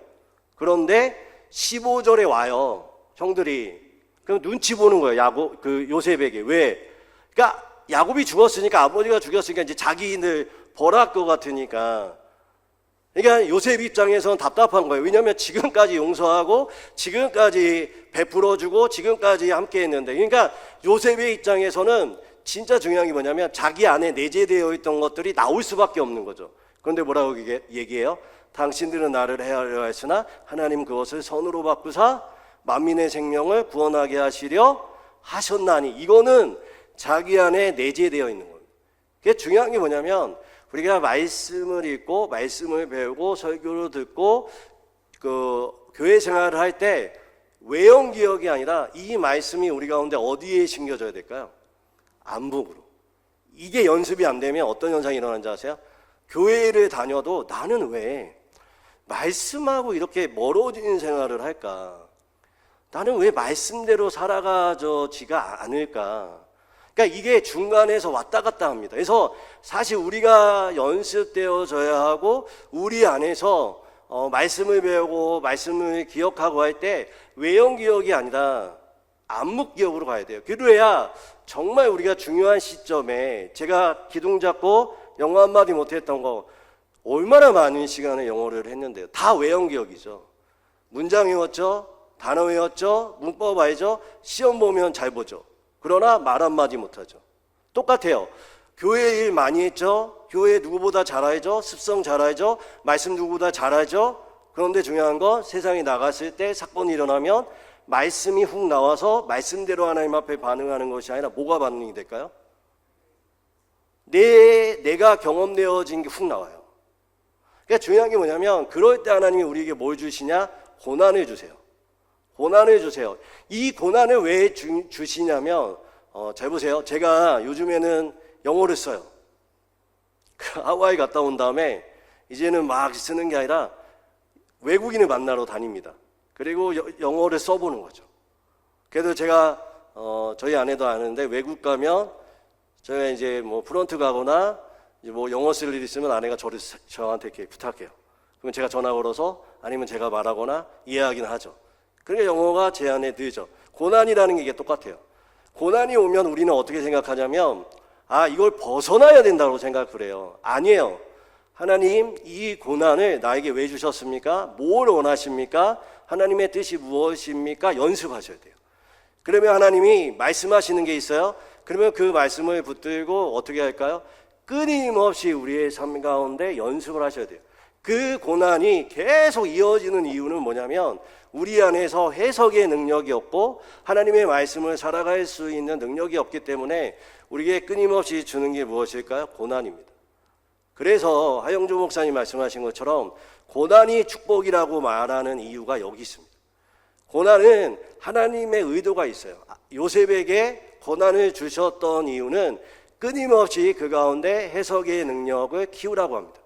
그런데 15절에 와요. 형들이. 그럼 눈치 보는 거예요. 요셉에게. 왜? 그러니까 야곱이 죽었으니까, 아버지가 죽였으니까 이제 자기들 벌할 것 같으니까. 그러니까 요셉 입장에서는 답답한 거예요. 왜냐하면 지금까지 용서하고 지금까지 베풀어주고 지금까지 함께 했는데, 그러니까 요셉의 입장에서는 진짜 중요한 게 뭐냐면 자기 안에 내재되어 있던 것들이 나올 수밖에 없는 거죠. 그런데 뭐라고 얘기해요? 당신들은 나를 해하려 했으나 하나님 그것을 선으로 바꾸사 만민의 생명을 구원하게 하시려 하셨나니. 이거는 자기 안에 내재되어 있는 거예요. 그게 중요한 게 뭐냐면 우리가 말씀을 읽고 말씀을 배우고 설교를 듣고 교회 생활을 할 때 외형기억이 아니라 이 말씀이 우리 가운데 어디에 심겨져야 될까요? 안목으로. 이게 연습이 안 되면 어떤 현상이 일어나는지 아세요? 교회를 다녀도 나는 왜 말씀하고 이렇게 멀어지는 생활을 할까? 나는 왜 말씀대로 살아가지가 않을까? 그러니까 이게 중간에서 왔다 갔다 합니다. 그래서 사실 우리가 연습되어져야 하고 우리 안에서 말씀을 배우고 말씀을 기억하고 할 때 외형기억이 아니라 안목기억으로 가야 돼요. 그래야 정말 우리가 중요한 시점에, 제가 기둥 잡고 영어 한마디 못했던 거 얼마나 많은 시간에 영어를 했는데요. 다 외형기억이죠. 문장 외웠죠, 단어 외웠죠, 문법 알죠, 시험 보면 잘 보죠. 그러나 말 한마디 못하죠. 똑같아요. 교회 일 많이 했죠. 교회 누구보다 잘 알죠. 습성 잘 알죠. 말씀 누구보다 잘 알죠. 그런데 중요한 건 세상에 나갔을 때 사건이 일어나면 말씀이 훅 나와서 말씀대로 하나님 앞에 반응하는 것이 아니라 뭐가 반응이 될까요? 내가 경험되어진 게 훅 나와요. 그러니까 중요한 게 뭐냐면 그럴 때 하나님이 우리에게 뭘 주시냐? 고난을 주세요. 고난을 주세요. 이 고난을 왜 주시냐면 잘 보세요. 제가 요즘에는 영어를 써요. 하와이 갔다 온 다음에 이제는 막 쓰는 게 아니라 외국인을 만나러 다닙니다. 그리고 영어를 써보는 거죠. 그래도 제가 저희 아내도 아는데 외국 가면 저희가 이제 뭐 프런트 가거나 이제 뭐 영어 쓸 일 있으면 아내가 저한테 이렇게 부탁해요. 그러면 제가 전화 걸어서 아니면 제가 말하거나 이해하긴 하죠. 그러니까 영어가 제 안에 늘죠. 고난이라는 게 이게 똑같아요. 고난이 오면 우리는 어떻게 생각하냐면 이걸 벗어나야 된다고 생각을 해요. 아니에요. 하나님 이 고난을 나에게 왜 주셨습니까? 뭘 원하십니까? 하나님의 뜻이 무엇입니까? 연습하셔야 돼요. 그러면 하나님이 말씀하시는 게 있어요. 그러면 그 말씀을 붙들고 어떻게 할까요? 끊임없이 우리의 삶 가운데 연습을 하셔야 돼요. 그 고난이 계속 이어지는 이유는 뭐냐면 우리 안에서 해석의 능력이 없고 하나님의 말씀을 살아갈 수 있는 능력이 없기 때문에 우리에게 끊임없이 주는 게 무엇일까요? 고난입니다. 그래서 하영주 목사님 말씀하신 것처럼 고난이 축복이라고 말하는 이유가 여기 있습니다. 고난은 하나님의 의도가 있어요. 요셉에게 고난을 주셨던 이유는 끊임없이 그 가운데 해석의 능력을 키우라고 합니다.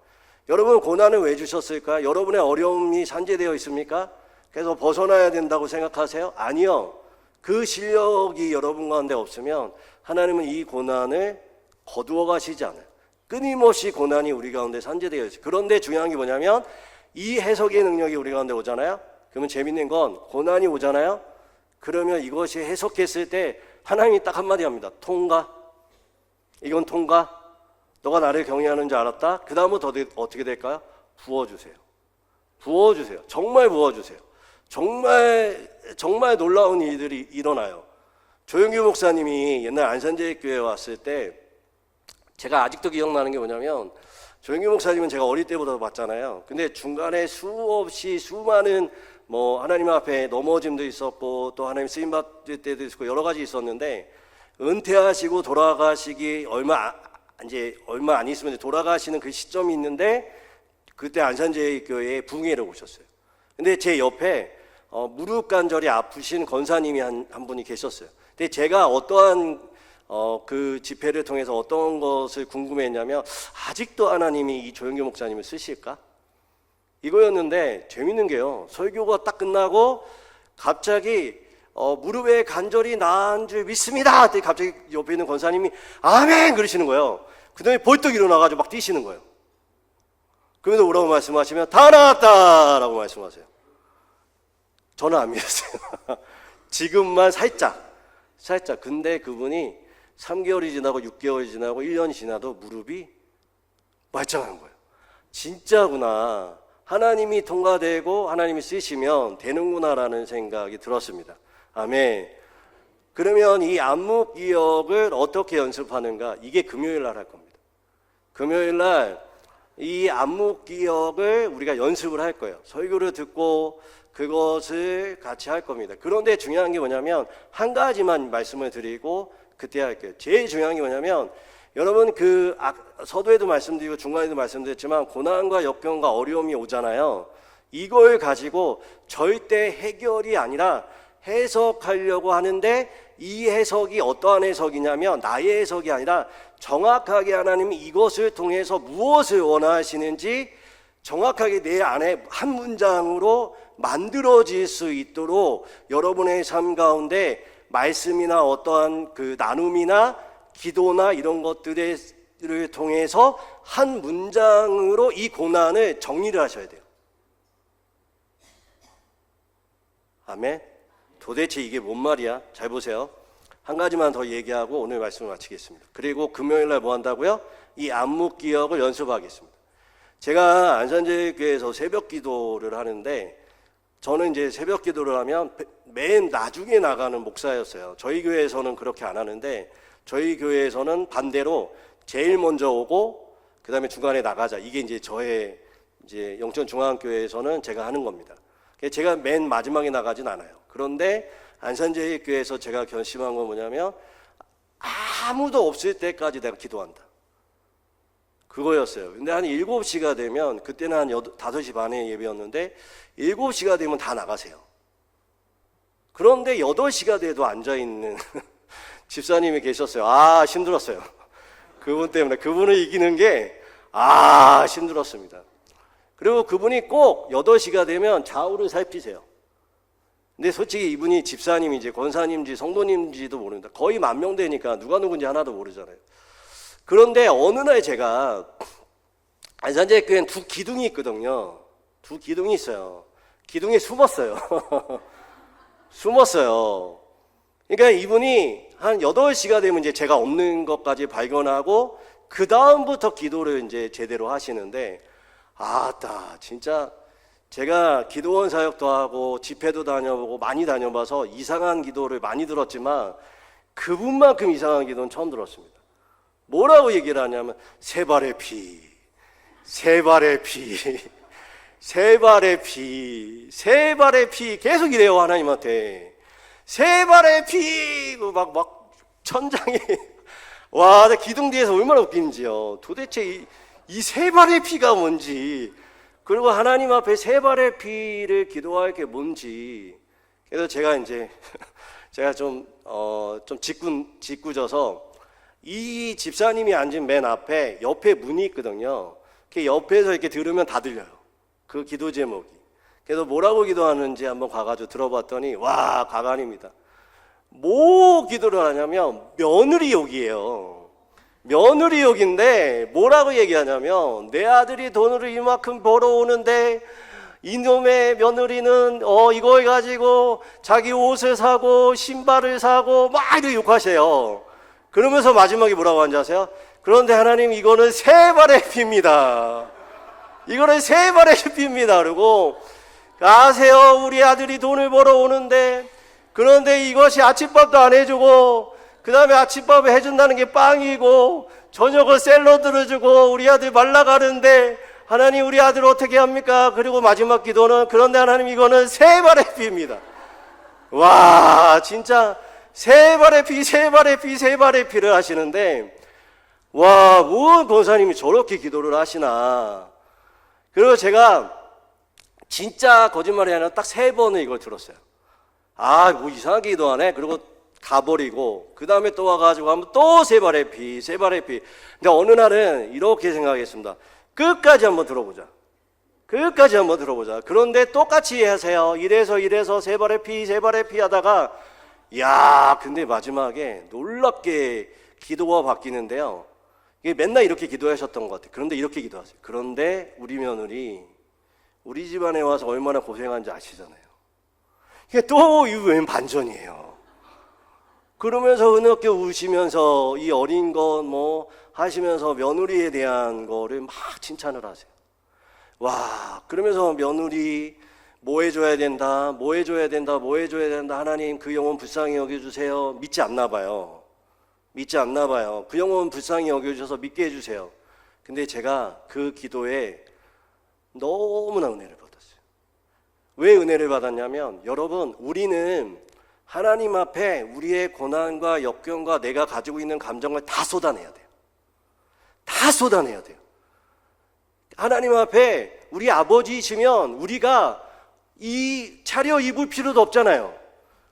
여러분 고난을 왜 주셨을까요? 여러분의 어려움이 산재되어 있습니까? 그래서 벗어나야 된다고 생각하세요? 아니요. 그 실력이 여러분 가운데 없으면 하나님은 이 고난을 거두어 가시지 않아요. 끊임없이 고난이 우리 가운데 산재되어 있어요. 그런데 중요한 게 뭐냐면 이 해석의 능력이 우리 가운데 오잖아요. 그러면 재밌는 건 고난이 오잖아요. 그러면 이것이 해석했을 때 하나님이 딱 한마디 합니다. 통과. 이건 통과. 너가 나를 경외하는 줄 알았다. 그 다음부터 어떻게 될까요? 부어주세요. 부어주세요. 정말 부어주세요. 정말 놀라운 일들이 일어나요. 조영규 목사님이 옛날 안산제일교회에 왔을 때 제가 아직도 기억나는 게 뭐냐면 조영규 목사님은 제가 어릴 때부터 봤잖아요. 근데 중간에 수없이 수많은 뭐 하나님 앞에 넘어짐도 있었고 또 하나님 쓰임 받을 때도 있었고 여러 가지 있었는데 은퇴하시고 돌아가시기 얼마 안 있으면 돌아가시는 그 시점이 있는데 그때 안산제일교회에 붕해를 오셨어요. 근데 제 옆에 무릎 관절이 아프신 권사님이 한 분이 계셨어요. 근데 제가 어떠한 그 집회를 통해서 어떤 것을 궁금해했냐면 아직도 하나님이 이 조영규 목사님을 쓰실까? 이거였는데 재밌는 게요. 설교가 딱 끝나고 갑자기 무릎에 관절이 나은 줄 믿습니다. 그때 갑자기 옆에 있는 권사님이 아멘 그러시는 거예요. 그 다음에 벌떡 일어나가지고 막 뛰시는 거예요. 그러면서 뭐라고 말씀하시면 다 나았다 라고 말씀하세요. 저는 안 믿었어요. 지금만 살짝. 근데 그분이 3개월이 지나고 6개월이 지나고 1년이 지나도 무릎이 말짱한 거예요. 진짜구나. 하나님이 통과되고 하나님이 쓰시면 되는구나라는 생각이 들었습니다. 아멘. 그러면 이 안목기억을 어떻게 연습하는가? 이게 금요일 날 할 겁니다. 금요일 날 이 안목기억을 우리가 연습을 할 거예요. 설교를 듣고 그것을 같이 할 겁니다. 그런데 중요한 게 뭐냐면 한 가지만 말씀을 드리고 그때 할게요. 제일 중요한 게 뭐냐면 여러분 서두에도 말씀드리고 중간에도 말씀드렸지만 고난과 역경과 어려움이 오잖아요. 이걸 가지고 절대 해결이 아니라 해석하려고 하는데 이 해석이 어떠한 해석이냐면 나의 해석이 아니라 정확하게 하나님이 이것을 통해서 무엇을 원하시는지 정확하게 내 안에 한 문장으로 만들어질 수 있도록 여러분의 삶 가운데 말씀이나 어떠한 그 나눔이나 기도나 이런 것들을 통해서 한 문장으로 이 고난을 정리를 하셔야 돼요. 아멘. 도대체 이게 뭔 말이야? 잘 보세요. 한 가지만 더 얘기하고 오늘 말씀을 마치겠습니다. 그리고 금요일 날 뭐 한다고요? 이 안목기억을 연습하겠습니다. 제가 안산제일교회에서 새벽 기도를 하는데 저는 이제 새벽 기도를 하면 맨 나중에 나가는 목사였어요. 저희 교회에서는 그렇게 안 하는데 저희 교회에서는 반대로 제일 먼저 오고 그 다음에 중간에 나가자. 이게 이제 저의 이제 영천중앙교회에서는 제가 하는 겁니다. 제가 맨 마지막에 나가진 않아요. 그런데 안산제일교회에서 제가 결심한 건 뭐냐면 아무도 없을 때까지 내가 기도한다. 그거였어요. 근데 한 7시가 되면 그때는 한 5시 반에 예배였는데 7시가 되면 다 나가세요. 그런데 8시가 돼도 앉아있는 집사님이 계셨어요. 힘들었어요. 그분 때문에. 그분을 이기는 게 힘들었습니다. 그리고 그분이 꼭 8시가 되면 좌우를 살피세요. 근데 솔직히 이분이 집사님인지 권사님인지 성도님인지도 모릅니다. 거의 10,000명 되니까 누가 누군지 하나도 모르잖아요. 그런데 어느 날 제가 안산제교회엔 2기둥이 있거든요. 2기둥이 있어요. 기둥에 숨었어요. 숨었어요. 그러니까 이분이 한 8시가 되면 이제 제가 없는 것까지 발견하고 그 다음부터 기도를 이제 제대로 하시는데, 진짜 제가 기도원 사역도 하고 집회도 다녀보고 많이 다녀봐서 이상한 기도를 많이 들었지만 그분만큼 이상한 기도는 처음 들었습니다. 뭐라고 얘기를 하냐면 세 발의 피, 세 발의 피, 세 발의 피, 세 발의 피 계속 이래요. 하나님한테 세 발의 피 막 천장에 와, 기둥 뒤에서 얼마나 웃기는지요. 도대체 이 세 발의 피가 뭔지, 그리고 하나님 앞에 세 발의 피를 기도할 게 뭔지. 그래서 제가 이제 제가 좀 짓궂어서 이 집사님이 앉은 맨 앞에 옆에 문이 있거든요. 그 옆에서 이렇게 들으면 다 들려요. 그 기도 제목이. 그래서 뭐라고 기도하는지 한번 가가지고 들어봤더니 와, 가관입니다. 뭐 기도를 하냐면 며느리 욕이에요. 며느리 욕인데 뭐라고 얘기하냐면 내 아들이 돈을 이만큼 벌어오는데 이놈의 며느리는 이걸 가지고 자기 옷을 사고 신발을 사고 막 이렇게 욕하세요. 그러면서 마지막에 뭐라고 하는지 아세요? 그런데 하나님, 이거는 세 발의 피입니다. 이거는 세 발의 피입니다. 그리고 아세요, 우리 아들이 돈을 벌어오는데 그런데 이것이 아침밥도 안 해주고 그 다음에 아침밥을 해준다는 게 빵이고 저녁을 샐러드를 주고 우리 아들 말라가는데 하나님, 우리 아들 어떻게 합니까? 그리고 마지막 기도는 그런데 하나님, 이거는 세 발의 피입니다. 와, 진짜 세 발의 피, 세 발의 피, 세 발의 피를 하시는데 와, 무슨 권사님이 저렇게 기도를 하시나. 그리고 제가 진짜 거짓말이 아니라 딱 3번을 이걸 들었어요. 뭐 이상하게 기도하네. 그리고 가버리고 그 다음에 또 와가지고 하면 또 세 발의 피, 세 발의 피. 근데 어느 날은 이렇게 생각했습니다. 끝까지 한번 들어보자. 끝까지 한번 들어보자. 그런데 똑같이 하세요. 이래서 세 발의 피, 세 발의 피 하다가 근데 마지막에 놀랍게 기도가 바뀌는데요. 이게 맨날 이렇게 기도하셨던 것 같아요. 그런데 이렇게 기도하세요. 그런데 우리 며느리 우리 집안에 와서 얼마나 고생한지 아시잖아요. 이게 또 웬 반전이에요. 그러면서 은혜롭게 우시면서 이 어린 것 하시면서 며느리에 대한 거를 막 칭찬을 하세요. 와, 그러면서 며느리 뭐 해줘야 된다, 뭐 해줘야 된다, 뭐 해줘야 된다. 하나님, 그 영혼 불쌍히 여겨주세요. 믿지 않나 봐요. 믿지 않나 봐요. 그 영혼 불쌍히 여겨주셔서 믿게 해주세요. 근데 제가 그 기도에 너무나 은혜를 받았어요. 왜 은혜를 받았냐면, 여러분, 우리는 하나님 앞에 우리의 고난과 역경과 내가 가지고 있는 감정을 다 쏟아내야 돼요. 다 쏟아내야 돼요. 하나님 앞에 우리 아버지이시면 우리가 이 차려 입을 필요도 없잖아요.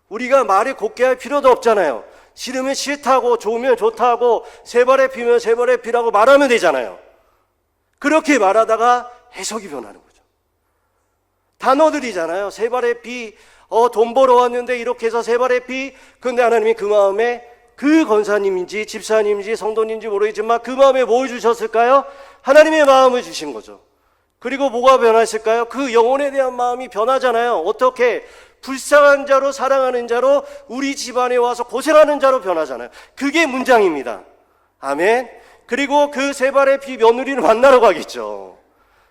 우리가 말에 곱게 할 필요도 없잖아요. 싫으면 싫다고, 좋으면 좋다고, 세 발의 피면 세 발의 피라고 말하면 되잖아요. 그렇게 말하다가 해석이 변하는 거죠. 단어들이잖아요. 세 발의 피, 돈 벌어왔는데 이렇게 해서 세 발의 피. 근데 하나님이 그 마음에, 그 권사님인지 집사님인지 성도님인지 모르겠지만 그 마음에 뭘 주셨을까요? 하나님의 마음을 주신 거죠. 그리고 뭐가 변했을까요? 그 영혼에 대한 마음이 변하잖아요. 어떻게? 불쌍한 자로, 사랑하는 자로, 우리 집안에 와서 고생하는 자로 변하잖아요. 그게 문장입니다. 아멘. 그리고 그 세 발의 피 며느리를 만나러 가겠죠.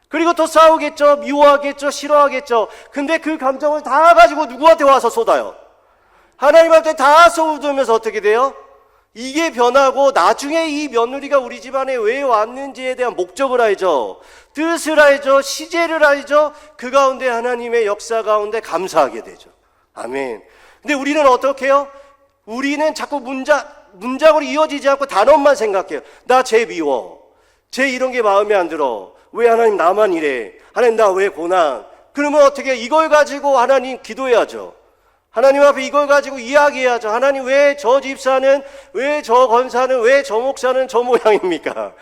그리고 또 싸우겠죠. 미워하겠죠. 싫어하겠죠. 근데 그 감정을 다 가지고 누구한테 와서 쏟아요? 하나님한테 다 쏟으면서 어떻게 돼요? 이게 변하고 나중에 이 며느리가 우리 집안에 왜 왔는지에 대한 목적을 알죠. 뜻을 알죠. 시제를 알죠. 그 가운데 하나님의 역사 가운데 감사하게 되죠. 아멘. 근데 우리는 어떻게 해요? 우리는 자꾸 문장으로 이어지지 않고 단어만 생각해요. 나 쟤 미워. 쟤 이런 게 마음에 안 들어. 왜 하나님 나만 이래? 하나님 나 왜 고난? 그러면 어떻게 해요? 이걸 가지고 하나님 기도해야죠. 하나님 앞에 이걸 가지고 이야기해야죠. 하나님, 왜 저 집사는, 왜 저 권사는, 왜 저 목사는 저 모양입니까?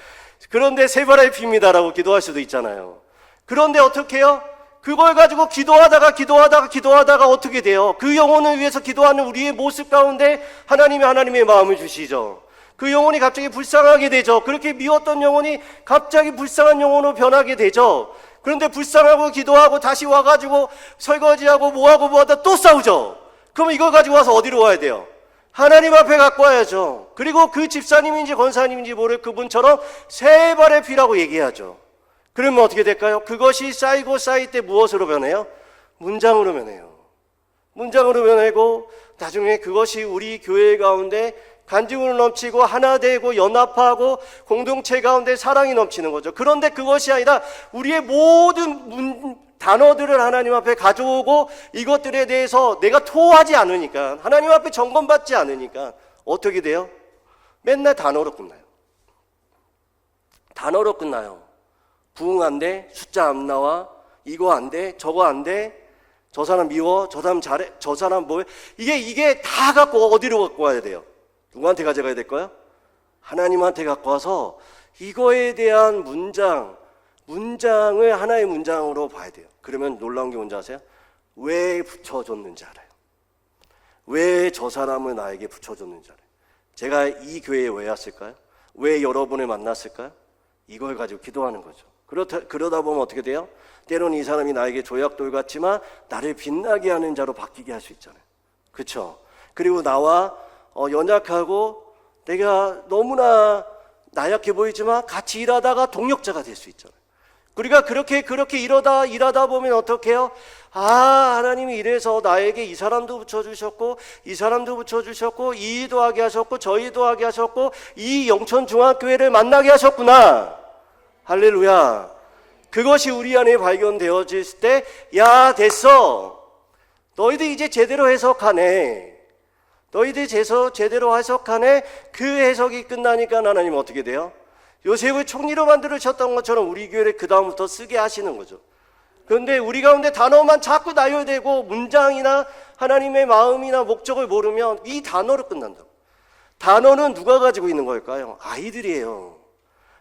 그런데 세 발의 피입니다라고 기도할 수도 있잖아요. 그런데 어떻게 해요? 그걸 가지고 기도하다가 어떻게 돼요? 그 영혼을 위해서 기도하는 우리의 모습 가운데 하나님이 하나님의 마음을 주시죠. 그 영혼이 갑자기 불쌍하게 되죠. 그렇게 미웠던 영혼이 갑자기 불쌍한 영혼으로 변하게 되죠. 그런데 불쌍하고 기도하고 다시 와가지고 설거지하고 뭐하다 또 싸우죠. 그럼 이걸 가지고 와서 어디로 와야 돼요? 하나님 앞에 갖고 와야죠. 그리고 그 집사님인지 권사님인지 모를 그분처럼 세 발의 피라고 얘기하죠. 그러면 어떻게 될까요? 그것이 쌓이고 쌓일 때 무엇으로 변해요? 문장으로 변해요. 문장으로 변하고 나중에 그것이 우리 교회 가운데 간증으로 넘치고 하나 되고 연합하고 공동체 가운데 사랑이 넘치는 거죠. 그런데 그것이 아니라 우리의 모든 단어들을 하나님 앞에 가져오고 이것들에 대해서 내가 토하지 않으니까, 하나님 앞에 점검받지 않으니까 어떻게 돼요? 맨날 단어로 끝나요. 단어로 끝나요. 부흥 안 돼, 숫자 안 나와, 이거 안 돼, 저거 안 돼, 저 사람 미워, 저 사람 잘해, 저 사람 뭐해. 이게 다 갖고 어디로 갖고 와야 돼요? 누구한테 가져가야 될까요? 하나님한테 갖고 와서 이거에 대한 문장을 하나의 문장으로 봐야 돼요. 그러면 놀라운 게 뭔지 아세요? 왜 붙여줬는지 알아요. 왜 저 사람을 나에게 붙여줬는지 알아요. 제가 이 교회에 왜 왔을까요? 왜 여러분을 만났을까요? 이걸 가지고 기도하는 거죠. 그러다 보면 어떻게 돼요? 때로는 이 사람이 나에게 조약돌 같지만 나를 빛나게 하는 자로 바뀌게 할 수 있잖아요. 그렇죠? 그리고 나와 연약하고 내가 너무나 나약해 보이지만 같이 일하다가 동력자가 될 수 있잖아요. 우리가 그렇게 일하다 보면 어떻게 해요? 하나님이 이래서 나에게 이 사람도 붙여주셨고 이 사람도 붙여주셨고 이 일도 하게 하셨고 저 일도 하게 하셨고 이 영천중앙교회를 만나게 하셨구나. 할렐루야. 그것이 우리 안에 발견되어질 때, 야, 됐어. 너희들 이제 제대로 해석하네. 너희들 제대로 해석하네. 그 해석이 끝나니까 하나님 어떻게 돼요? 요셉을 총리로 만들으셨던 것처럼 우리 교회를 그 다음부터 쓰게 하시는 거죠. 그런데 우리 가운데 단어만 자꾸 나열되고 문장이나 하나님의 마음이나 목적을 모르면 이 단어로 끝난다고. 단어는 누가 가지고 있는 걸까요? 아이들이에요.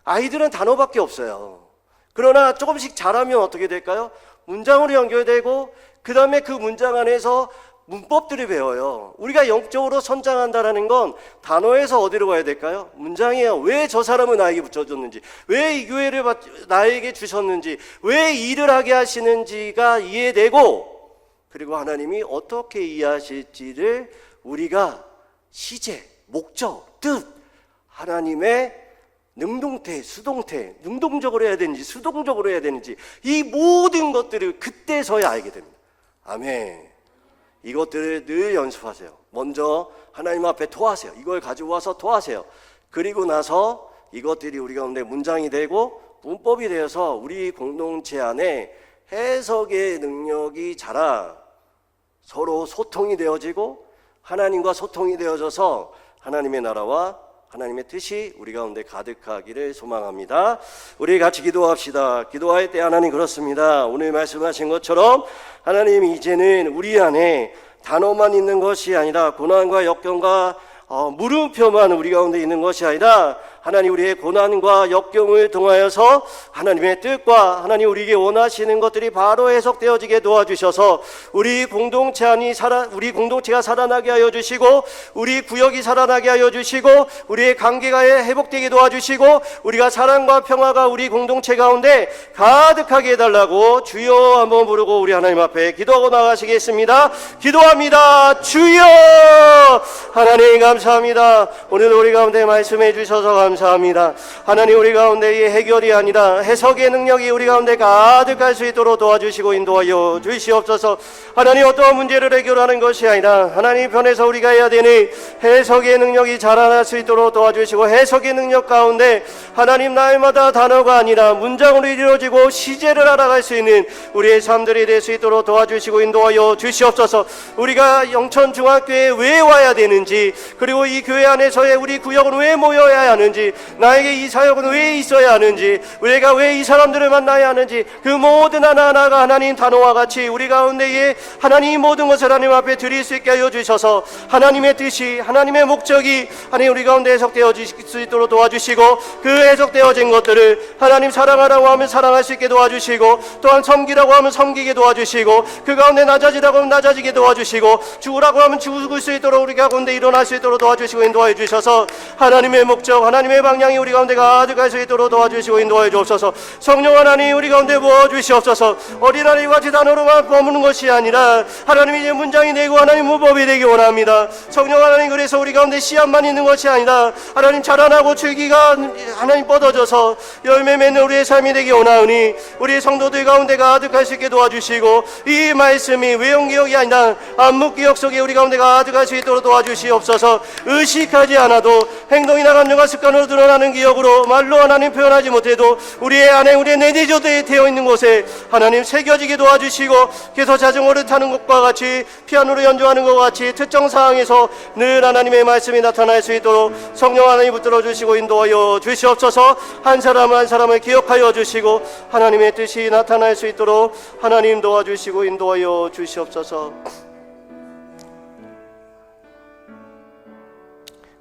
아이들은 단어밖에 없어요. 그러나 조금씩 자라면 어떻게 될까요? 문장으로 연결되고 그 다음에 그 문장 안에서 문법들을 배워요. 우리가 영적으로 성장한다는 건 단어에서 어디로 가야 될까요? 문장이에요. 왜 저 사람을 나에게 붙여줬는지, 왜 이 교회를 나에게 주셨는지, 왜 일을 하게 하시는지가 이해되고, 그리고 하나님이 어떻게 이해하실지를 우리가 시제, 목적, 뜻, 하나님의 능동태, 수동태, 능동적으로 해야 되는지 수동적으로 해야 되는지 이 모든 것들을 그때서야 알게 됩니다. 아멘. 이것들을 늘 연습하세요. 먼저 하나님 앞에 토하세요. 이걸 가지고 와서 토하세요. 그리고 나서 이것들이 우리 가운데 문장이 되고 문법이 되어서 우리 공동체 안에 해석의 능력이 자라 서로 소통이 되어지고 하나님과 소통이 되어져서 하나님의 나라와 하나님의 뜻이 우리 가운데 가득하기를 소망합니다. 우리 같이 기도합시다. 기도할 때 하나님 그렇습니다. 오늘 말씀하신 것처럼 하나님 이제는 우리 안에 단어만 있는 것이 아니라 고난과 역경과 물음표만 우리 가운데 있는 것이 아니라 하나님 우리의 고난과 역경을 통하여서 하나님의 뜻과 하나님 우리에게 원하시는 것들이 바로 해석되어지게 도와주셔서 우리 공동체가 살아나게 하여 주시고 우리 구역이 살아나게 하여 주시고 우리의 관계가 회복되게 도와주시고 우리가 사랑과 평화가 우리 공동체 가운데 가득하게 해달라고 주여 한번 부르고 우리 하나님 앞에 기도하고 나가시겠습니다. 기도합니다. 주여 하나님 감사합니다. 오늘 우리 가운데 말씀해 주셔서 감사합니다. 하나님 우리 가운데 이 해결이 아니라 해석의 능력이 우리 가운데 가득할 수 있도록 도와주시고 인도하여 주시옵소서. 하나님 어떠한 문제를 해결하는 것이 아니라 하나님 편에서 우리가 해야 되는 해석의 능력이 자라날 수 있도록 도와주시고 해석의 능력 가운데 하나님 날마다 단어가 아니라 문장으로 이루어지고 시제를 알아갈 수 있는 우리의 삶들이 될 수 있도록 도와주시고 인도하여 주시옵소서. 우리가 영천중앙교회에 왜 와야 되는지 그리고 이 교회 안에서의 우리 구역은 왜 모여야 하는지 하는지, 나에게 이 사역은 왜 있어야 하는지, 우리가 왜 이 사람들을 만나야 하는지, 그 모든 하나하나가 하나님 단어와 같이 우리 가운데에 하나님 모든 것을 하나님 앞에 드릴 수 있게 하여 주셔서 하나님의 뜻이, 하나님의 목적이 하나님 우리 가운데 해석되어질 수 있도록 도와주시고, 그 해석되어진 것들을 하나님 사랑하라고 하면 사랑할 수 있게 도와주시고, 또한 섬기라고 하면 섬기게 도와주시고, 그 가운데 낮아지라고 하면 낮아지게 도와주시고, 죽으라고 하면 죽을 수 있도록 우리 가운데 일어날 수 있도록 도와주시고 인도하여 주셔서 하나님의 목적, 하나님의 방향이 우리 가운데 가득할 수 있도록 도와주시고 인도하여 주옵소서. 성령 하나님 우리 가운데 부어주시옵소서. 어린아이 같이 단어로만 머무는 것이 아니라 하나님이 이제 문장이 되고 하나님 무법이 되기 원합니다. 성령 하나님, 그래서 우리 가운데 씨앗만 있는 것이 아니라 하나님 자라나고 줄기가 하나님 뻗어져서 열매 맺는 우리의 삶이 되기 원하오니 우리의 성도들 가운데 가득할 수 있게 도와주시고, 이 말씀이 외용기억이 아니라 암묵기억 속에 우리 가운데 가득할 수 있도록 도와주시옵소서. 의식하지 않아도 행동이나 감정과 습관으로 드러나는 기억으로 말로 하나님 표현하지 못해도 우리의 안에, 우리의 내재조대에 되어 있는 곳에 하나님 새겨지게 도와주시고, 그래서 자전거를 타는 것과 같이, 피아노를 연주하는 것과 같이 특정 상황에서 늘 하나님의 말씀이 나타날 수 있도록 성령 하나님 붙들어 주시고 인도하여 주시옵소서. 한 사람 한 사람을 기억하여 주시고 하나님의 뜻이 나타날 수 있도록 하나님 도와주시고 인도하여 주시옵소서.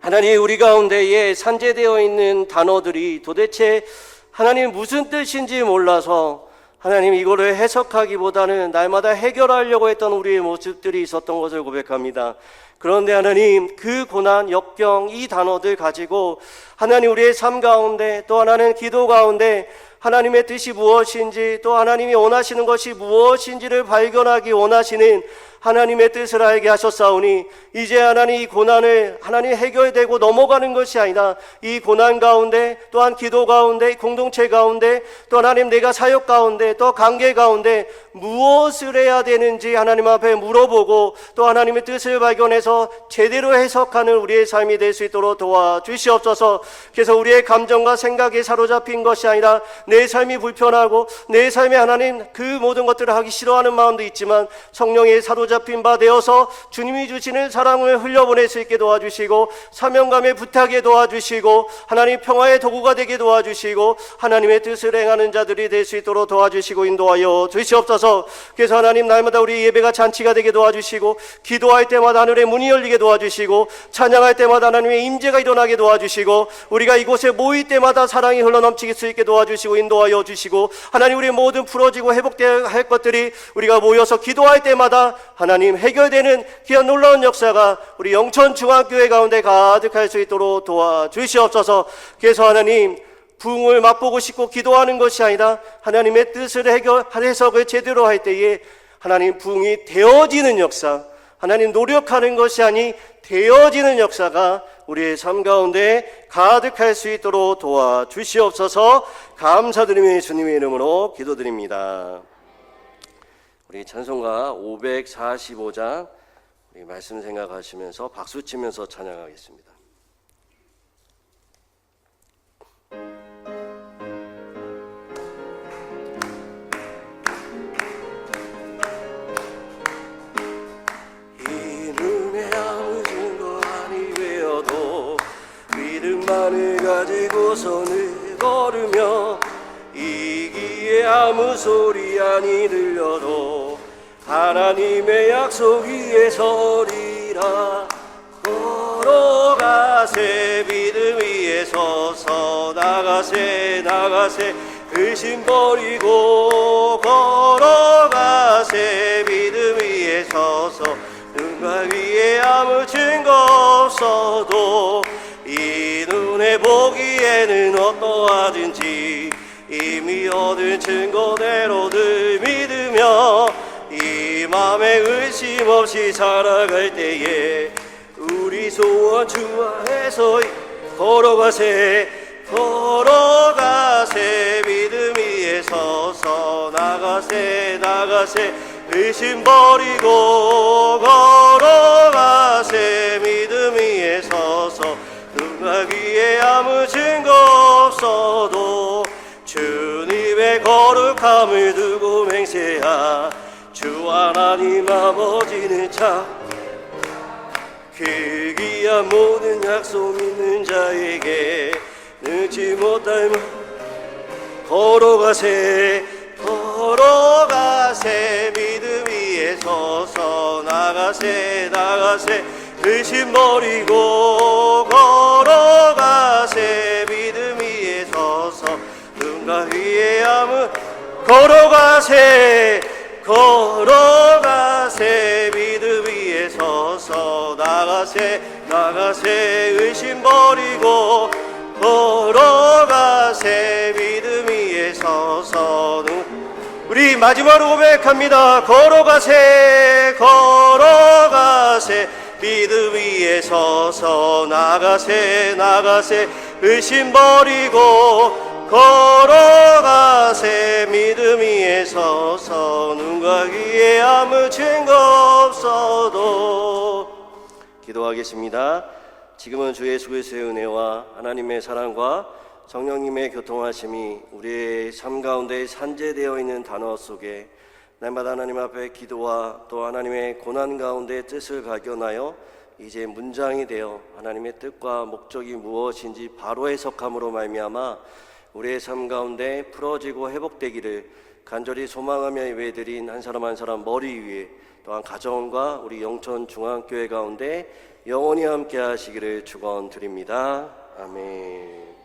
하나님, 우리 가운데에 산재되어 있는 단어들이 도대체 하나님 무슨 뜻인지 몰라서 하나님 이거를 해석하기보다는 날마다 해결하려고 했던 우리의 모습들이 있었던 것을 고백합니다. 그런데 하나님, 그 고난, 역경, 이 단어들 가지고 하나님 우리의 삶 가운데, 또 하나는 기도 가운데 하나님의 뜻이 무엇인지, 또 하나님이 원하시는 것이 무엇인지를 발견하기 원하시는 하나님의 뜻을 알게 하셨사오니, 이제 하나님 이 고난을 하나님 해결되고 넘어가는 것이 아니라 이 고난 가운데, 또한 기도 가운데, 공동체 가운데, 또 하나님 내가 사역 가운데, 또 관계 가운데 무엇을 해야 되는지 하나님 앞에 물어보고, 또 하나님의 뜻을 발견해서 제대로 해석하는 우리의 삶이 될 수 있도록 도와주시옵소서. 그래서 우리의 감정과 생각에 사로잡힌 것이 아니라 내 삶이 불편하고 내 삶에 하나님 그 모든 것들을 하기 싫어하는 마음도 있지만 성령의 사로잡힌 바 되어서 주님이 주시는 사랑을 흘려보낼 수 있게 도와주시고, 사명감의 부탁에 도와주시고, 하나님 평화의 도구가 되게 도와주시고, 하나님의 뜻을 행하는 자들이 될 수 있도록 도와주시고 인도하여 주시옵소서. 그래서 하나님 날마다 우리 예배가 잔치가 되게 도와주시고, 기도할 때마다 하늘의 문이 열리게 도와주시고, 찬양할 때마다 하나님의 임재가 일어나게 도와주시고, 우리가 이곳에 모일 때마다 사랑이 흘러넘칠 수 있게 도와주시고 인도하여 주시고, 하나님 우리의 모든 풀어지고 회복되어야 할 것들이 우리가 모여서 기도할 때마다 하나님 해결되는 귀한 놀라운 역사가 우리 영천중앙교회 가운데 가득할 수 있도록 도와주시옵소서. 그래서 하나님 부흥을 맛보고 싶고 기도하는 것이 아니라 하나님의 뜻을 해석을 제대로 할 때에 하나님 부흥이 되어지는 역사, 하나님 노력하는 것이 아니 되어지는 역사가 우리의 삶 가운데 가득할 수 있도록 도와주시옵소서. 감사드리며 주님의 이름으로 기도드립니다. 우리 찬송가 545장 우리 말씀 생각하시면서 박수 치면서 찬양하겠습니다. 이름에 아무 증거 아니 되어도 믿음만을 가지고 선을 걸으며 이기에 아무 소리 아니 들려도 하나님의 약속 위에 서리라. 걸어가세 믿음 위에 서서 나가세 나가세 의심 버리고 걸어가세 믿음 위에 서서 눈과 위에 아무 증거 없어도 이 눈에 보기에는 어떠하든지 이미 얻은 증거대로 늘 믿으며 이 맘에 의심 없이 살아갈 때에 우리 소원 주 안에서 걸어가세 걸어가세 믿음 위에 서서 나가세 나가세 의심 버리고 걸어가세 믿음 위에 서서 눈과 귀에 아무 증거 없어도 주님의 거룩함을 두고 맹세하 주 하나님 아버지는 참 그 귀한 모든 약속 믿는 자에게 늦지 못할 걸어가세 걸어가세 믿음 위에 서서 나가세 나가세 의심 버리고 걸어가세 믿음 위에 서서 눈가 위에 아무 걸어가세 걸어가세 믿음 위에 서서 나가세 나가세 의심 버리고 걸어가세 믿음 위에 서서 우리 마지막으로 고백합니다. 걸어가세 걸어가세 믿음 위에 서서 나가세 나가세 의심 버리고 걸어가세 믿음 위에 서서 눈과 귀에 아무 증거 없어도 기도하겠습니다. 지금은 주 예수 그리스도의 은혜와 하나님의 사랑과 성령님의 교통하심이 우리의 삶 가운데 산재되어 있는 단어 속에 날마다 하나님 앞에 기도와 또 하나님의 고난 가운데 뜻을 발견하여 이제 문장이 되어 하나님의 뜻과 목적이 무엇인지 바로 해석함으로 말미암아 우리의 삶 가운데 풀어지고 회복되기를 간절히 소망하며 예배드린 한 사람 한 사람 머리 위에 또한 가정과 우리 영천 중앙교회 가운데 영원히 함께 하시기를 축원드립니다. 아멘.